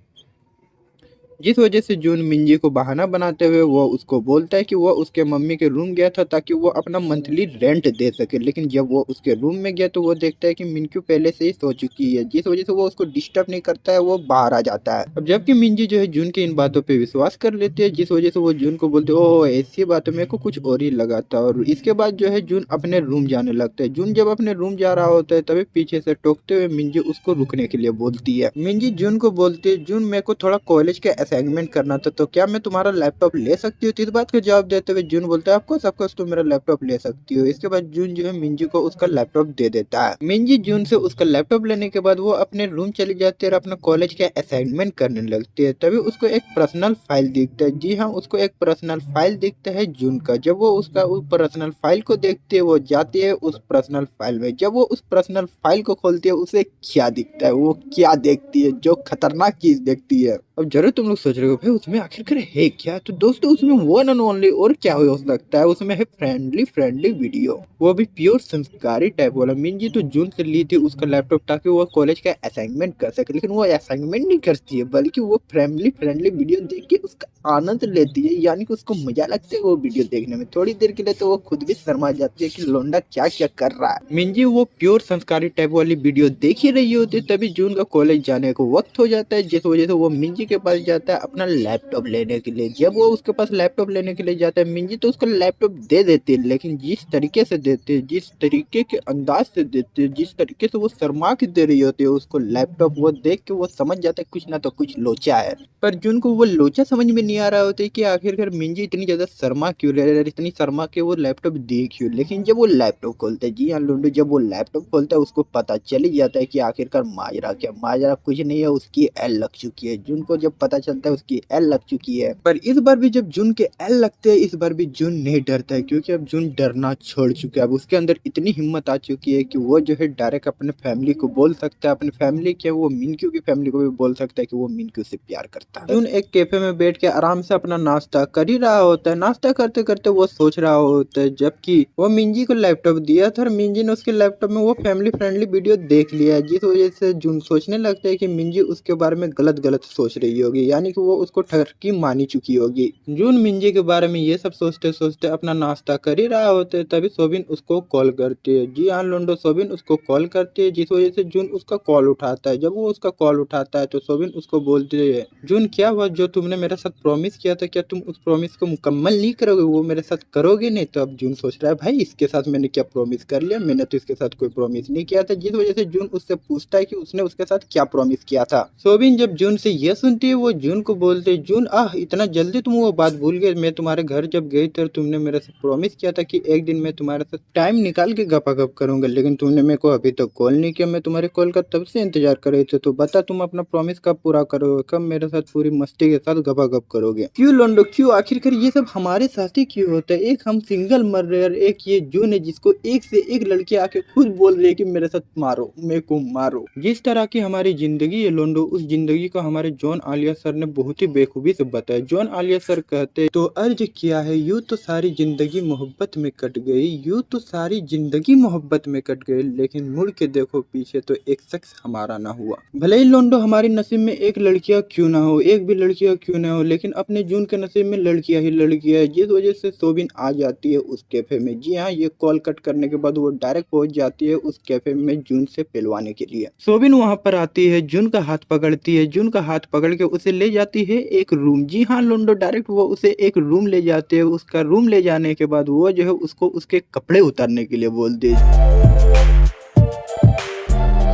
जिस वजह से जून मिंजी को बहाना बनाते हुए वो उसको बोलता है कि वो उसके मम्मी के रूम गया था ताकि वो अपना मंथली रेंट दे सके। लेकिन जब वो उसके रूम में गया तो वो देखता है कि मिनक्यू पहले से ही सो चुकी है जिस वजह से वो उसको डिस्टर्ब नहीं करता है, वो बाहर आ जाता है। अब जबकि मिंजी जो है जून के इन बातों पर विश्वास कर लेती है जिस वजह से वो जून को बोलते ओ ऐसी बात है, मेरे को कुछ और ही लगा था। और इसके बाद जो है जून अपने रूम जाने लगता है। जून जब अपने रूम जा रहा होता है तभी पीछे से टोकते हुए मिंजी उसको रुकने के लिए बोलती है। मिंजी जून को बोलती है जून मेरे को थोड़ा कॉलेज का असाइनमेंट करना था तो क्या मैं तुम्हारा लैपटॉप ले सकती हूँ? तो इस बात का जवाब देते हुए जून बोलता है ऑफकोर्स तुम मेरा लैपटॉप ले सकती हो। इसके बाद जून जो है मिंजी को उसका लैपटॉप दे देता है। मिंजी जून से उसका लैपटॉप लेने के बाद वो अपने रूम चली जाती है और अपना कॉलेज का असाइनमेंट करने लगती है। तभी उसको एक पर्सनल फाइल दिखता है। जी हाँ, उसको एक पर्सनल फाइल दिखता है जून का। जब वो उसका उस पर्सनल फाइल को देखती है वो जाती है उस पर्सनल फाइल में। जब वो उस पर्सनल फाइल को खोलती है उसे क्या दिखता है, वो क्या देखती है, जो खतरनाक चीज देखती है। अब जरूर तुम लोग सोच रहे हो भाई उसमें आखिरकार है क्या, तो दोस्तों उसमें वन एंड ओनली और क्या हो सकता है, उसमें है फ्रेंडली वीडियो, वो भी प्योर संस्कारी टाइप वाला। मिंजी तो जून से ली थी उसका लैपटॉप ताकि वो कॉलेज का असाइनमेंट कर सके, लेकिन वो असाइनमेंट नहीं करती है बल्कि वो फ्रेंडली वीडियो देख के उसका आनंद लेती है। यानी कि उसको मजा लगता है वो वीडियो देखने में। थोड़ी देर के लिए तो वो खुद भी शर्मा जाती है कि लोंडा क्या क्या कर रहा है। मिंजी वो प्योर संस्कारी टाइप वाली वीडियो देख ही रही होती है तभी जून का कॉलेज जाने को वक्त हो जाता है जिस वजह से वो मिंजी के पास जाता है अपना लैपटॉप लेने के लिए। जब वो उसके पास लैपटॉप लेने के लिए जाता है मिंजी तो उसको लैपटॉप दे देती है, लेकिन जिस तरीके से देते है, जिस तरीके के अंदाज से देते है, जिस तरीके से वो शर्मा के दे रही होती है उसको लैपटॉप, वो देख के वो समझ जाता है कुछ ना तो कुछ लोचा है। पर जून को वो लोचा समझ में नहीं आ रहा होता है कि आखिरकार मिंजी इतनी ज्यादा शर्मा क्यों ले रहा है, इतनी शर्मा के वो लैपटॉप दे क्यों। लेकिन जब वो लैपटॉप खोलता है, जी हाँ लोंडो, जब वो लैपटॉप खोलता है उसको पता चल ही जाता है कि आखिरकार माजरा क्या, माजरा कुछ नहीं है, उसकी एल लग चुकी है। जून को जब पता चलता है उसकी एल लग चुकी है। पर इस बार भी जब जून के एल लगते हैं इस बार भी जून नहीं डरता है क्योंकि अब जून डरना छोड़ चुका है। अब उसके अंदर इतनी हिम्मत आ चुकी है कि वो जो है डायरेक्ट अपने फैमिली को बोल सकता है, अपने फैमिली क्या वो मिनक्यू की फैमिली को भी बोल सकता है कि वो मिनक्यू से प्यार करता है। जून एक कैफे में बैठ के आराम से अपना नाश्ता कर ही रहा होता है। नाश्ता करते करते वो सोच रहा होता है, जबकि वो मिंजी को लैपटॉप दिया था और मिंजी ने उसके लैपटॉप में वो फैमिली फ्रेंडली वीडियो देख लिया है, जिस वजह से जून सोचने लगता है कि मिंजी उसके बारे में गलत गलत सोच रही होगी, यानी कि वो उसको ठरकी मानी चुकी होगी। जून मिंजी के बारे में ये सब सोचते सोचते अपना नाश्ता कर ही रहा होता है, तभी सोबिन उसको कॉल करती है। जी हाँ लोंडो, सोबिन उसको कॉल करती है, जिस वजह से जून उसका कॉल उठाता है। जब वो उसका कॉल उठाता है तो सोबिन उसको बोलती है, जून क्या हुआ, जो तुमने मेरे साथ प्रॉमिस किया था, क्या तुम उस प्रॉमिस को मुकम्मल नहीं करोगे, वो मेरे साथ करोगे नहीं? तो अब जून सोच रहा है, भाई इसके साथ मैंने क्या प्रॉमिस कर लिया, मैंने तो इसके साथ कोई प्रॉमिस नहीं किया था। जिस वजह से जून उससे पूछता है कि उसने उसके साथ क्या प्रॉमिस किया था। सोबिन जब जून से ये सुनती है, वो जून को बोलते है, जून इतना जल्दी तुम वो बात भूल गए? मैं तुम्हारे घर जब गई थी, तुमने मेरे से प्रॉमिस किया था कि एक दिन मैं तुम्हारे साथ टाइम निकाल के गपागप करूंगा, लेकिन तुमने मेरे को अभी तक कॉल नहीं किया। मैं तुम्हारे कॉल का तब से इंतजार कर रही थी, तो बता तुम अपना प्रॉमिस कब पूरा करोगे, कब मेरे साथ पूरी मस्ती के साथ गपागप करोगे? क्यों लोंडो, क्यों? आखिरकार ये सब हमारे साथ ही क्यों होता है? एक हम सिंगल मर रहे हैं, एक ये जून है जिसको एक से एक लड़की आके खुद बोल रही है कि मेरे साथ मारो, मेरे को मारो। जिस तरह की हमारी जिंदगी है लोंडो, उस जिंदगी को हमारे जॉन आलिया सर ने बहुत ही बेखूबी से बताया। जॉन आलिया सर कहते, तो अर्ज किया है, यूं तो सारी जिंदगी मोहब्बत में कट गई, यूं तो सारी जिंदगी मोहब्बत में कट गई, लेकिन मुड़ के देखो पीछे तो एक शख्स हमारा ना हुआ। भले ही लोंडो हमारे नसीब में एक लड़कियां क्यों ना हो, एक भी लड़कियां क्यों ना हो, लेकिन अपने जून के नसीब में लड़कियां ही लड़कियां है। जिस वजह से सोबिन आ जाती है उस कैफे में। जी हाँ, ये कॉल कट करने के बाद वो डायरेक्ट पहुंच जाती है उस कैफे में जून से पिलवाने के लिए। सोबिन वहां पर आती है, जून का हाथ पकड़ती है, जून का हाथ पकड़ के उसे ले जाती है एक रूम। जी हाँ लोंडो, डायरेक्ट वो उसे एक रूम ले जाते हैं। उसका रूम ले जाने के बाद वो जो है उसको उसके कपड़े उतारने के लिए बोलती है।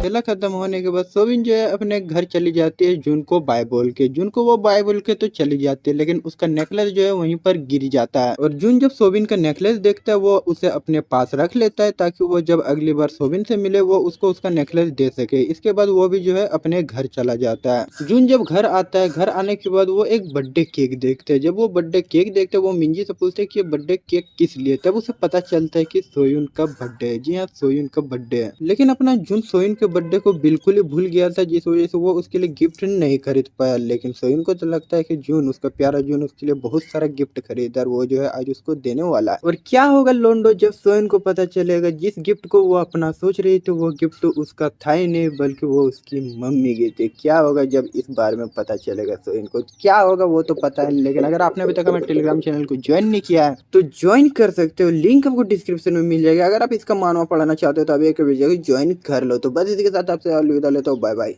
खेला खत्म होने के बाद सोबिन जो है अपने घर चली जाती है जून को बाय बोल के। जून को वो बाय बोल के तो चली जाती है, लेकिन उसका नेकलेस जो है वहीं पर गिर जाता है और जून जब सोबिन का नेकलेस देखता है वो उसे अपने पास रख लेता है, ताकि वो जब अगली बार सोबिन से मिले वो उसको उसका नेकलेस दे सके। इसके बाद वो भी जो है अपने घर चला जाता है। जून जब घर आता है, घर आने के बाद वो एक बर्थडे केक देखते हैं। जब वो बर्थडे केक देखते हैं, वो मिंजी से पूछते हैं कि ये बर्थडे केक किस लिए, तब उसे पता चलता है कि सोयुन का बर्थडे है। जी हाँ, सोयुन का बर्थडे है, लेकिन अपना जून सोयुन के बर्थडे को बिल्कुल ही भूल गया था, जिस वजह से वो उसके लिए गिफ्ट नहीं खरीद पाया। लेकिन सोयुन को तो लगता है कि जून, उसका प्यारा जून, उसके लिए बहुत सारा गिफ्ट खरीदा और वो जो है आज उसको देने वाला है। और क्या होगा लोंडो जब सोयुन को पता चलेगा जिस गिफ्ट को वो अपना सोच रही थी वो गिफ्ट तो उसका था ही नहीं, बल्कि वो उसकी मम्मी की थी। क्या होगा जब इस बारे में पता चलेगा सोयुन को, क्या होगा वो तो पता है, लेकिन अगर आपने अभी तक हमारे टेलीग्राम चैनल को ज्वाइन नहीं किया है तो ज्वाइन कर सकते हो, लिंक आपको डिस्क्रिप्शन में मिल जाएगा। अगर आप इसका मानवा पढ़ाना चाहते हो तो अभी एक वीडियो ज्वाइन कर लो। तो बस इसी के साथ आपसे अलविदा लेता हूँ, बाय बाय।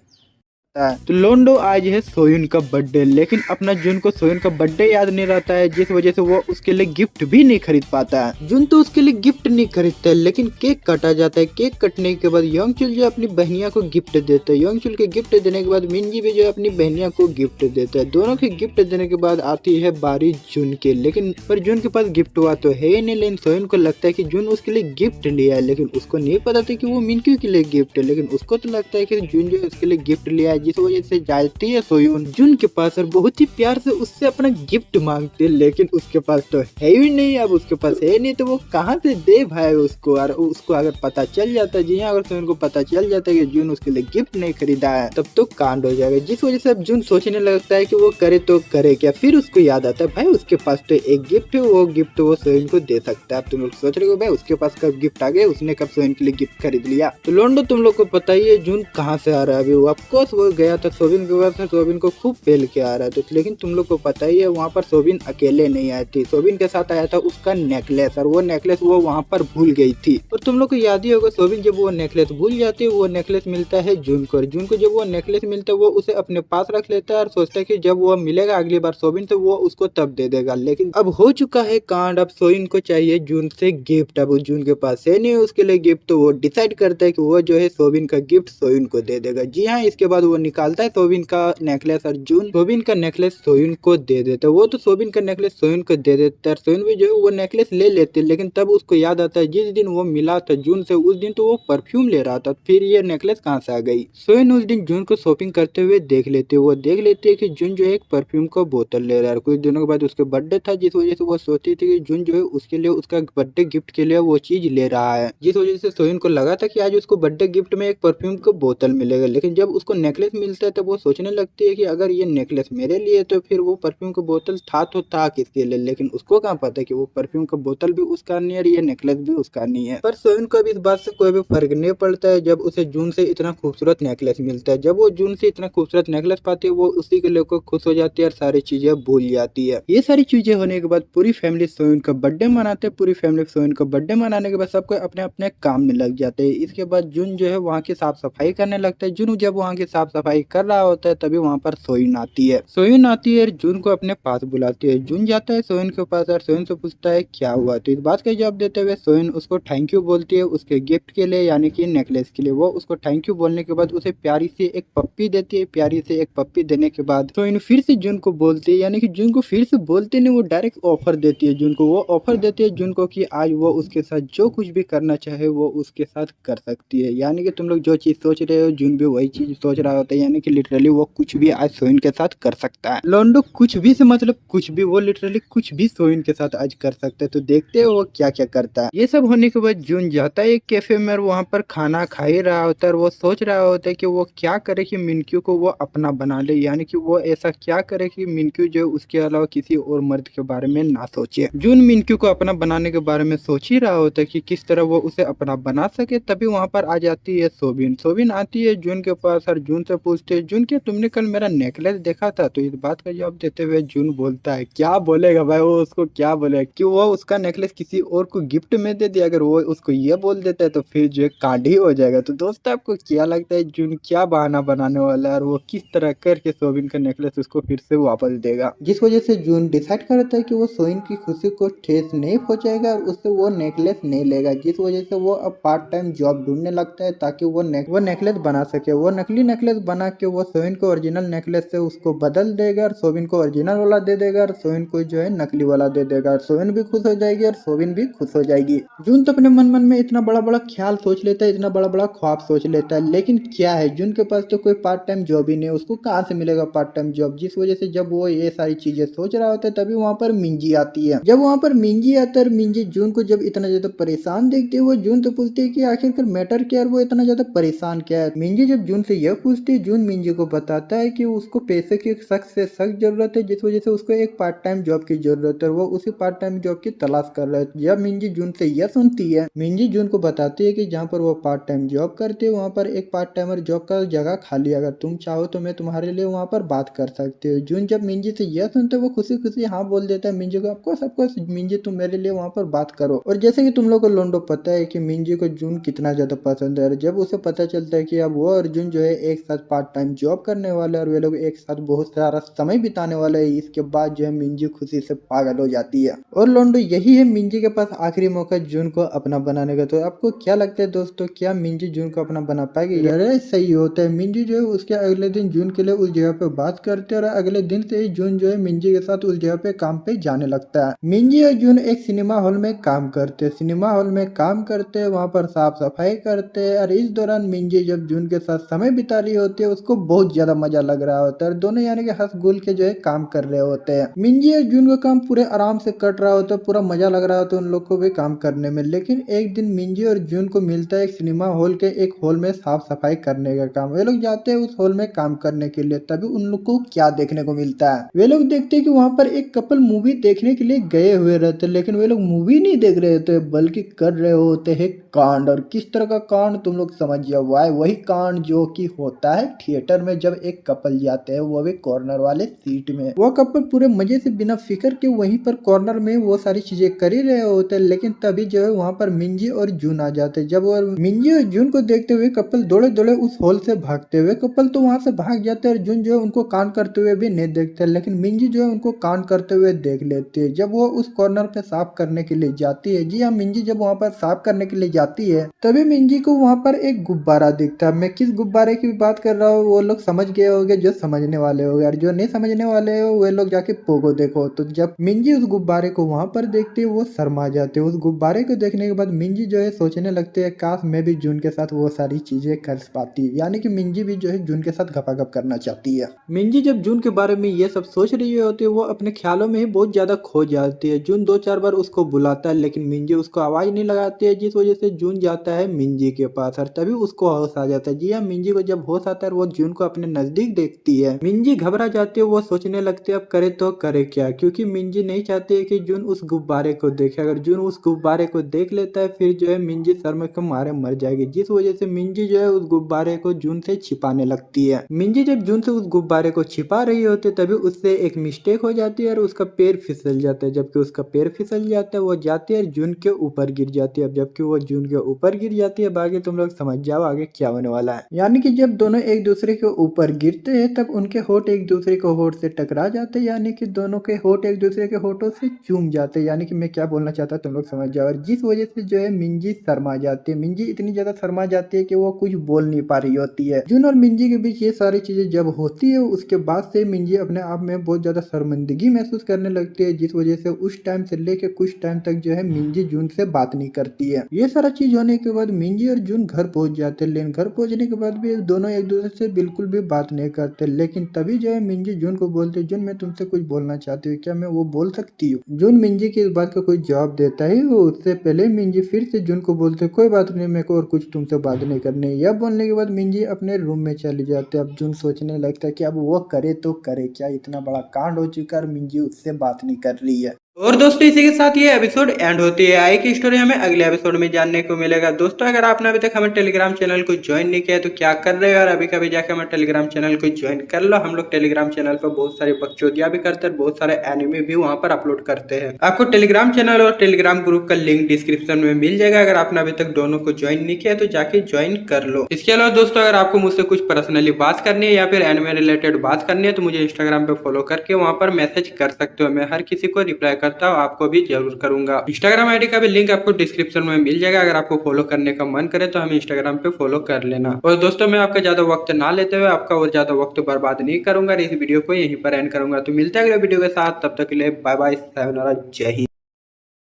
तो लोंडो आज है सोयुन का बर्थडे, लेकिन अपना जून को सोयुन का बर्थडे याद नहीं रहता है, जिस वजह से वो उसके लिए गिफ्ट भी नहीं खरीद पाता है। जून तो उसके लिए गिफ्ट नहीं खरीदता है, लेकिन केक काटा जाता है। केक कटने के बाद योंगचुल जो अपनी बहनिया को गिफ्ट देता है। योंगचुल के गिफ्ट देने के बाद मिंजी भी जो अपनी बहनिया को गिफ्ट देता है। दोनों के गिफ्ट देने के बाद आती है बारी जून के, लेकिन पर जून के पास गिफ्ट हुआ तो है ही नहीं। लेकिन सोयुन को लगता है कि जून उसके लिए गिफ्ट लिया है, लेकिन उसको नहीं पता था कि वो मिंक्यू के लिए गिफ्ट है। लेकिन उसको तो लगता है कि जून जो है उसके लिए गिफ्ट लिया है, जिस वजह से जाती है सोयुन जून के पास और बहुत ही प्यार से उससे अपना गिफ्ट मांगती है, लेकिन उसके पास तो है ही नहीं। अब उसके पास है नहीं तो वो कहाँ से दे भाई उसको। और उसको अगर पता चल जाता है, जी हाँ, अगर सोयुन को पता चल जाता है कि जून उसके लिए गिफ्ट नहीं खरीदा है, तब तो कांड हो जाएगा। जिस वजह से अब जून सोचने लगता है कि वो करे तो करे क्या। फिर उसको याद आता है भाई उसके पास तो एक गिफ्ट है, वो गिफ्ट वो सोयुन को दे सकता है। अब तुम लोग सोच रहे हो भाई उसके पास कब गिफ्ट आ गया, उसने कब सोयुन के लिए गिफ्ट खरीद लिया। तो लोंडो तुम लोग को पता ही है जून कहाँ से आ रहा है। अभी ऑफकोर्स वो गया था सोबिन के पास, सोबिन को खूब पेल के आ रहा था। लेकिन तुम लोग को पता ही है वहाँ पर सोबिन अकेले नहीं आई थी, सोबिन के साथ आया था उसका नेकलेस, और वो नेकलेस वो वहाँ पर भूल गई थी। और तुम लोग को याद ही होगा सोबिन जब वो नेकलेस भूल जाती है, वो नेकलेस मिलता है जून को। जून को जब वो नेकलेस मिलता है वो उसे अपने पास रख लेता है और सोचता है कि जब वो मिलेगा अगली बार सोबिन तो वो उसको तब दे देगा। लेकिन अब हो चुका है कांड, अब सोबिन को चाहिए जून से गिफ्ट। अब जून के पास है नहीं उसके लिए गिफ्ट, तो वो डिसाइड करता है कि वो जो है सोबिन का गिफ्ट सोबिन को दे देगा। जी हाँ, इसके बाद वो निकालता है सोबिन का नेकलेस और जून सोबिन का नेकलेस सोयुन को दे देता है। वो तो सोबिन का नेकलेस सोयुन को दे देता है, सोयुन भी जो है वो नेकलेस ले लेते हैं। लेकिन तब उसको याद आता है जिस दिन वो मिला था जून से, उस दिन तो वो परफ्यूम ले रहा था, फिर ये नेकलेस कहाँ से आ गई। सोयुन उस दिन जून को शॉपिंग करते हुए देख लेते, वो देख लेते है कि जून जो है एक परफ्यूम का बोतल ले रहा है। कुछ दिनों के बाद उसके बर्थडे था, जिस वजह से वो सोचती थी कि जून जो है उसके लिए उसका बर्थडे गिफ्ट के लिए वो चीज ले रहा है, जिस वजह से सोयुन को लगा था कि आज उसको बर्थडे गिफ्ट में एक परफ्यूम का बोतल मिलेगा। लेकिन जब उसको नेकलेस मिलता है तब वो सोचने लगती है कि अगर ये नेकलेस मेरे लिए तो फिर वो परफ्यूम का बोतल था तो था किसके लिए, लेकिन उसको कहाँ पता कि वो परफ्यूम का बोतल भी उसका नहीं है और ये नेकलेस भी उसका नहीं है। पर सोइन को भी इस बात से कोई भी फर्क नहीं पड़ता है जब उसे जून से इतना खूबसूरत नेकलेस मिलता है। जब वो जून से इतना खूबसूरत नेकलेस पाती है वो उसी के लेकर खुश हो जाती है और सारी चीजें भूल जाती है। ये सारी चीजें होने के बाद पूरी फैमिली सोइन का बर्थडे मनाते हैं। पूरी फैमिली सोइन का बर्थडे मनाने के बाद सबको अपने अपने काम में लग जाते हैं। इसके बाद जून जो है वहाँ की साफ सफाई करने लगता है। जून जब वहाँ की साफ सफाई कर रहा होता है तभी वहाँ पर सोइन आती है। सोइन आती है, जून को अपने पास बुलाती है। जून जाता है सोइन के पास और सोइन से पूछता है क्या हुआ। तो इस बात का जवाब देते हुए सोइन उसको थैंक यू बोलती है उसके गिफ्ट के लिए, यानी कि नेकलेस के लिए। वो उसको थैंक यू बोलने के बाद उसे प्यारी सी एक पप्पी देती है। प्यारी से एक पप्पी देने के बाद सोइन फिर से जून को बोलती है, यानी कि जून को फिर से बोलते नहीं, वो डायरेक्ट ऑफर देती है जून को। वो ऑफर देती है जून को कि आज वो उसके साथ जो कुछ भी करना चाहे वो उसके साथ कर सकती है। यानी कि तुम लोग जो चीज सोच रहे हो जून भी वही चीज सोच रहा होता है, यानी कि लिटरली वो कुछ भी आज सोइन के साथ कर सकता है। लोंडो कुछ भी से मतलब कुछ भी, वो लिटरली कुछ भी सोइन के साथ आज कर सकता है। तो देखते हो वो क्या क्या करता है। ये सब होने के बाद जून जाता है एक कैफे में और वहाँ पर खाना खा ही रहा होता है और वो सोच रहा होता है कि वो क्या करे कि मिनक्यू को वो अपना बना ले, यानी कि वो ऐसा क्या करे कि मिनक्यू जो उसके अलावा किसी और मर्द के बारे में ना सोचे। जून मिनक्यू को अपना बनाने के बारे में सोच ही रहा होता है कि किस तरह वो उसे अपना बना सके। तभी वहाँ पर आ जाती है सोबिन। सोबिन आती है जून के पास और जून से पूछते है जून क्या तुमने कल मेरा नेकलेस देखा था। तो इस बात का जवाब देते हुए जून बोलता है, क्या बोलेगा भाई वो, उसको क्या बोलेगा कि वो उसका नेकलेस किसी और को गिफ्ट में दे दिया। अगर वो उसको ये बोल देता है तो फिर जो है कांड ही हो जाएगा। तो दोस्तों आपको क्या लगता है जून क्या बहाना बनाने वाला है और वो किस तरह करके सोबिन का नेकलेस उसको फिर से वापस देगा, जिस वजह से जून डिसाइड करता है कि वो सोइन की खुशी को ठेस नहीं पहुंचाएगा और उससे वो नेकलेस नहीं लेगा। जिस वजह से वो अब पार्ट टाइम जॉब ढूंढने लगता है ताकि वो नेकलेस बना सके। वो नकली नेकलेस बना के वो सोइन को ओरिजिनल नेकलेस से उसको बदल देगा और सोबिन को ओरिजिनल वाला दे देगा और सोइन को जो है नकली वाला दे देगा और सोइन भी खुश हो जाएगी और सोबिन भी खुश हो जाएगी। जून तो अपने मन मन में इतना बड़ा बड़ा ख्याल सोच लेता है, इतना बड़ा बड़ा ख्वाब सोच लेता है, लेकिन क्या है जून के पास तो कोई पार्ट टाइम जॉब ही नहीं है। उसको कहाँ से मिलेगा पार्ट टाइम जॉब। जिस वजह से जब वो ये सारी चीजें सोच रहा होता है तभी वहाँ पर मिंजी आती है। जब वहाँ पर मिंजी आता है, मिंजी जून को जब इतना ज्यादा परेशान देखती है वो जून से पूछती है कि आखिरकार मैटर क्या है, वो इतना ज्यादा परेशान क्या है। मिंजी जब जून से यह पूछती है जून मिंजी को बताता है कि उसको पैसे की सख्त से सख्त जरूरत है, जिस वजह से उसको एक पार्ट टाइम जॉब की जरूरत है। वो उसी पार्ट टाइम जॉब की तलाश कर रहा है। जब मिंजी जून से यह सुनती है, मिंजी जून को बताती है कि जहाँ पर वो पार्ट टाइम जॉब करती है वहाँ पर एक पार्ट टाइमर जॉब का जगह खाली है, अगर तुम चाहो तो मैं तुम्हारे लिए वहाँ पर बात कर सकती हूँ। जून जब मिंजी से यह सुनते वो खुशी खुशी हाँ बोल देता है मिंजी को, आपको सबको मिंजी तुम मेरे लिए वहाँ पर बात करो। और जैसे कि तुम लोग को लोंडो पता है कि मिंजी को जून कितना ज्यादा पसंद है। जब उसे पता चलता है कि अब वो और जून जो है एक साथ पार्ट टाइम जॉब करने वाले और वे लोग एक साथ बहुत सारा समय बिताने वाले है, इसके बाद जो है मिंजी खुशी से पागल हो जाती है। और लोंडो यही है मिंजी के पास आखिरी मौका जून को अपना बनाने का। तो आपको क्या लगता है दोस्तों, क्या मिंजी जून को अपना बना पाएगी? अरे सही होता है। मिंजी जो है उसके अगले दिन जून के लिए उस जगह पे बात करते हैं और अगले दिन से ही जून जो है मिंजी के साथ उस जगह पे काम पे जाने लगता है। मिंजी और जून एक सिनेमा हॉल में काम करते हैं। सिनेमा हॉल में काम करते हैं, वहाँ पर साफ सफाई करते हैं और इस दौरान मिंजी जब जून के साथ समय बिता रही होती है उसको बहुत ज्यादा मजा लग रहा होता है और दोनों यानी कि हंस गुल के जो है काम कर रहे होते हैं। मिंजी और जून का काम पूरे आराम से कट रहा होता है, पूरा मजा लग रहा होता है उन लोग को भी काम करने में। लेकिन एक दिन मिंजी और जून को मिलता है एक सिनेमा हॉल के एक हॉल में साफ सफाई करने का काम। वे लोग जाते हैं उस हॉल में काम करने के लिए। तभी उन लोग को क्या देखने को मिलता है, वे लोग देखते हैं कि वहाँ पर एक कपल मूवी देखने के लिए गए हुए रहते, लेकिन वे लोग मूवी नहीं देख रहे होते बल्कि कर रहे होते हैं कांड। और किस तरह का कांड तुम लोग समझ जाओ, वही कांड जो कि होता है थिएटर में जब एक कपल जाते हैं, वो भी कॉर्नर वाले सीट में। वो कपल पूरे मजे से बिना फिक्र के वहीं पर कॉर्नर में वो सारी चीजें कर ही रहे होते हैं। लेकिन तभी जो है वहाँ पर मिंजी और जून आ जाते हैं। जब वो मिंजी और जून को देखते हुए कपल दौड़े दौड़े उस हॉल से भागते हुए, कपल तो वहां से भाग जाते हैं और जून जो है उनको कांड करते हुए भी नहीं देखते, लेकिन मिंजी जो है उनको कांड करते हुए देख लेती है। जब वो उस कॉर्नर पे साफ करने के लिए जाती है, जी हाँ मिंजी जब वहाँ पर साफ करने के लिए जाती है तभी मिंजी को वहाँ पर एक गुब्बारा दिखता है। मैं किस गुब्बारे की बात कर रहा हूँ वो लोग समझ गए होंगे जो समझने वाले होंगे, और जो नहीं समझने वाले हो वे लोग जाके पोगो देखो। तो जब मिंजी उस गुब्बारे को वहाँ पर देखती है वो शर्मा जाते है। उस गुब्बारे को देखने के बाद मिंजी जो है सोचने लगती है काश मैं भी जून के साथ वो सारी चीजें कर पाती, यानी कि मिंजी भी जो है जून के साथ गपागप करना चाहती है। मिंजी जब जून के बारे में ये सब सोच रही होती है वो अपने ख्यालों में ही बहुत ज्यादा खो जाती है। जून दो चार बार उसको बुलाता है लेकिन मिंजी उसको आवाज नहीं लगाती है, जिस वजह से जून जाता है मिंजी के पास और तभी उसको होश आ जाता है। जी हाँ, मिंजी को जब होश आता आता है और वो जून को अपने नजदीक देखती है। मिंजी घबरा जाती है, वो सोचने लगती है अब करे तो करे क्या, क्योंकि मिंजी नहीं चाहती है कि जून उस गुब्बारे को देखे। अगर जून उस गुब्बारे को देख लेता है फिर जो है मिंजी शर्म के मारे मर जाएगी, जिस वजह से मिंजी जो है उस गुब्बारे को जून से छिपाने लगती है। मिंजी जब जून से उस गुब्बारे को छिपा रही होती है तभी उससे एक मिस्टेक हो जाती है और उसका पैर फिसल जाता है। जबकि उसका पैर फिसल जाता है वो जाती है जून के ऊपर गिर जाती है। अब जबकि वो जून के ऊपर गिर जाती है, बाकी तुम लोग समझ जाओ आगे क्या होने वाला है। यानी कि जब दोनों एक दूसरे के ऊपर गिरते हैं तब उनके होठ एक दूसरे के होठ से टकरा जाते हैं, यानी कि दोनों के होठ एक दूसरे के होठों से चूम जाते हैं। यानी कि मैं क्या बोलना चाहता तुम लोग समझ जाओ। और जिस वजह से जो है मिंजी शर्मा जाती है। मिंजी इतनी ज्यादा शर्मा जाती है कि वो कुछ बोल नहीं पा रही होती है। जून और मिंजी के बीच ये सारी चीजें जब होती है उसके बाद से मिंजी अपने आप में बहुत ज्यादा शर्मिंदगी महसूस करने लगती है, जिस वजह से उस टाइम से लेके कुछ टाइम तक जो है मिंजी जून से बात नहीं करती है। ये सारा चीज होने के बाद मिंजी और जून घर पहुंच जाते हैं, लेकिन घर पहुंचने के बाद भी दोनों एक दूसरे से बिल्कुल भी बात नहीं करते। लेकिन तभी जो है मिंजी जून को बोलते जून मैं तुमसे कुछ बोलना चाहती हूँ, क्या मैं वो बोल सकती हूँ। जून मिंजी की इस बात का कोई जवाब देता है वो उससे पहले मिंजी फिर से जून को बोलते कोई बात नहीं, मेरे को और कुछ तुमसे बात नहीं करनी। यह बोलने के बाद मिंजी अपने रूम में चली जाती है। अब जून सोचने लगता है कि अब वो करे तो करे क्या, इतना बड़ा कांड हो चुका है और मिंजी उससे बात नहीं कर रही है। और दोस्तों इसी के साथ ये एपिसोड एंड होती है। आगे की स्टोरी हमें अगले एपिसोड में जानने को मिलेगा। दोस्तों अगर आपने अभी तक हमारे टेलीग्राम चैनल को ज्वाइन नहीं किया तो क्या कर रहे हो, और अभी कभी जाकर हमारे टेलीग्राम चैनल को ज्वाइन कर लो। हम लोग टेलीग्राम चैनल पर बहुत सारी बकचोदियां भी करते हैं, बहुत सारे एनिमे भी वहां पर अपलोड करते हैं। आपको टेलीग्राम चैनल और टेलीग्राम ग्रुप का लिंक डिस्क्रिप्शन में मिल जाएगा। अगर आपने अभी तक दोनों को ज्वाइन नहीं किया तो जाके ज्वाइन कर लो। इसके अलावा दोस्तों अगर आपको मुझसे कुछ पर्सनली बात करनी है या फिर एनिमे रिलेटेड बात करनी है तो मुझे इंस्टाग्राम पे फॉलो करके वहां पर मैसेज कर सकते हो। मैं हर किसी को रिप्लाई करता हूँ, आपको भी जरूर करूंगा। इंस्टाग्राम आईडी का भी लिंक आपको डिस्क्रिप्शन में मिल जाएगा। अगर आपको फॉलो करने का मन करे तो हमें इंस्टाग्राम पे फॉलो कर लेना। और दोस्तों मैं आपका ज्यादा वक्त ना लेते हुए आपका और ज्यादा वक्त बर्बाद नहीं करूंगा, इस वीडियो को यहीं पर एंड करूंगा। तो मिलते हैं अगले वीडियो के साथ, तब तक के लिए बाय बाय, सायोनारा, जय हिंद।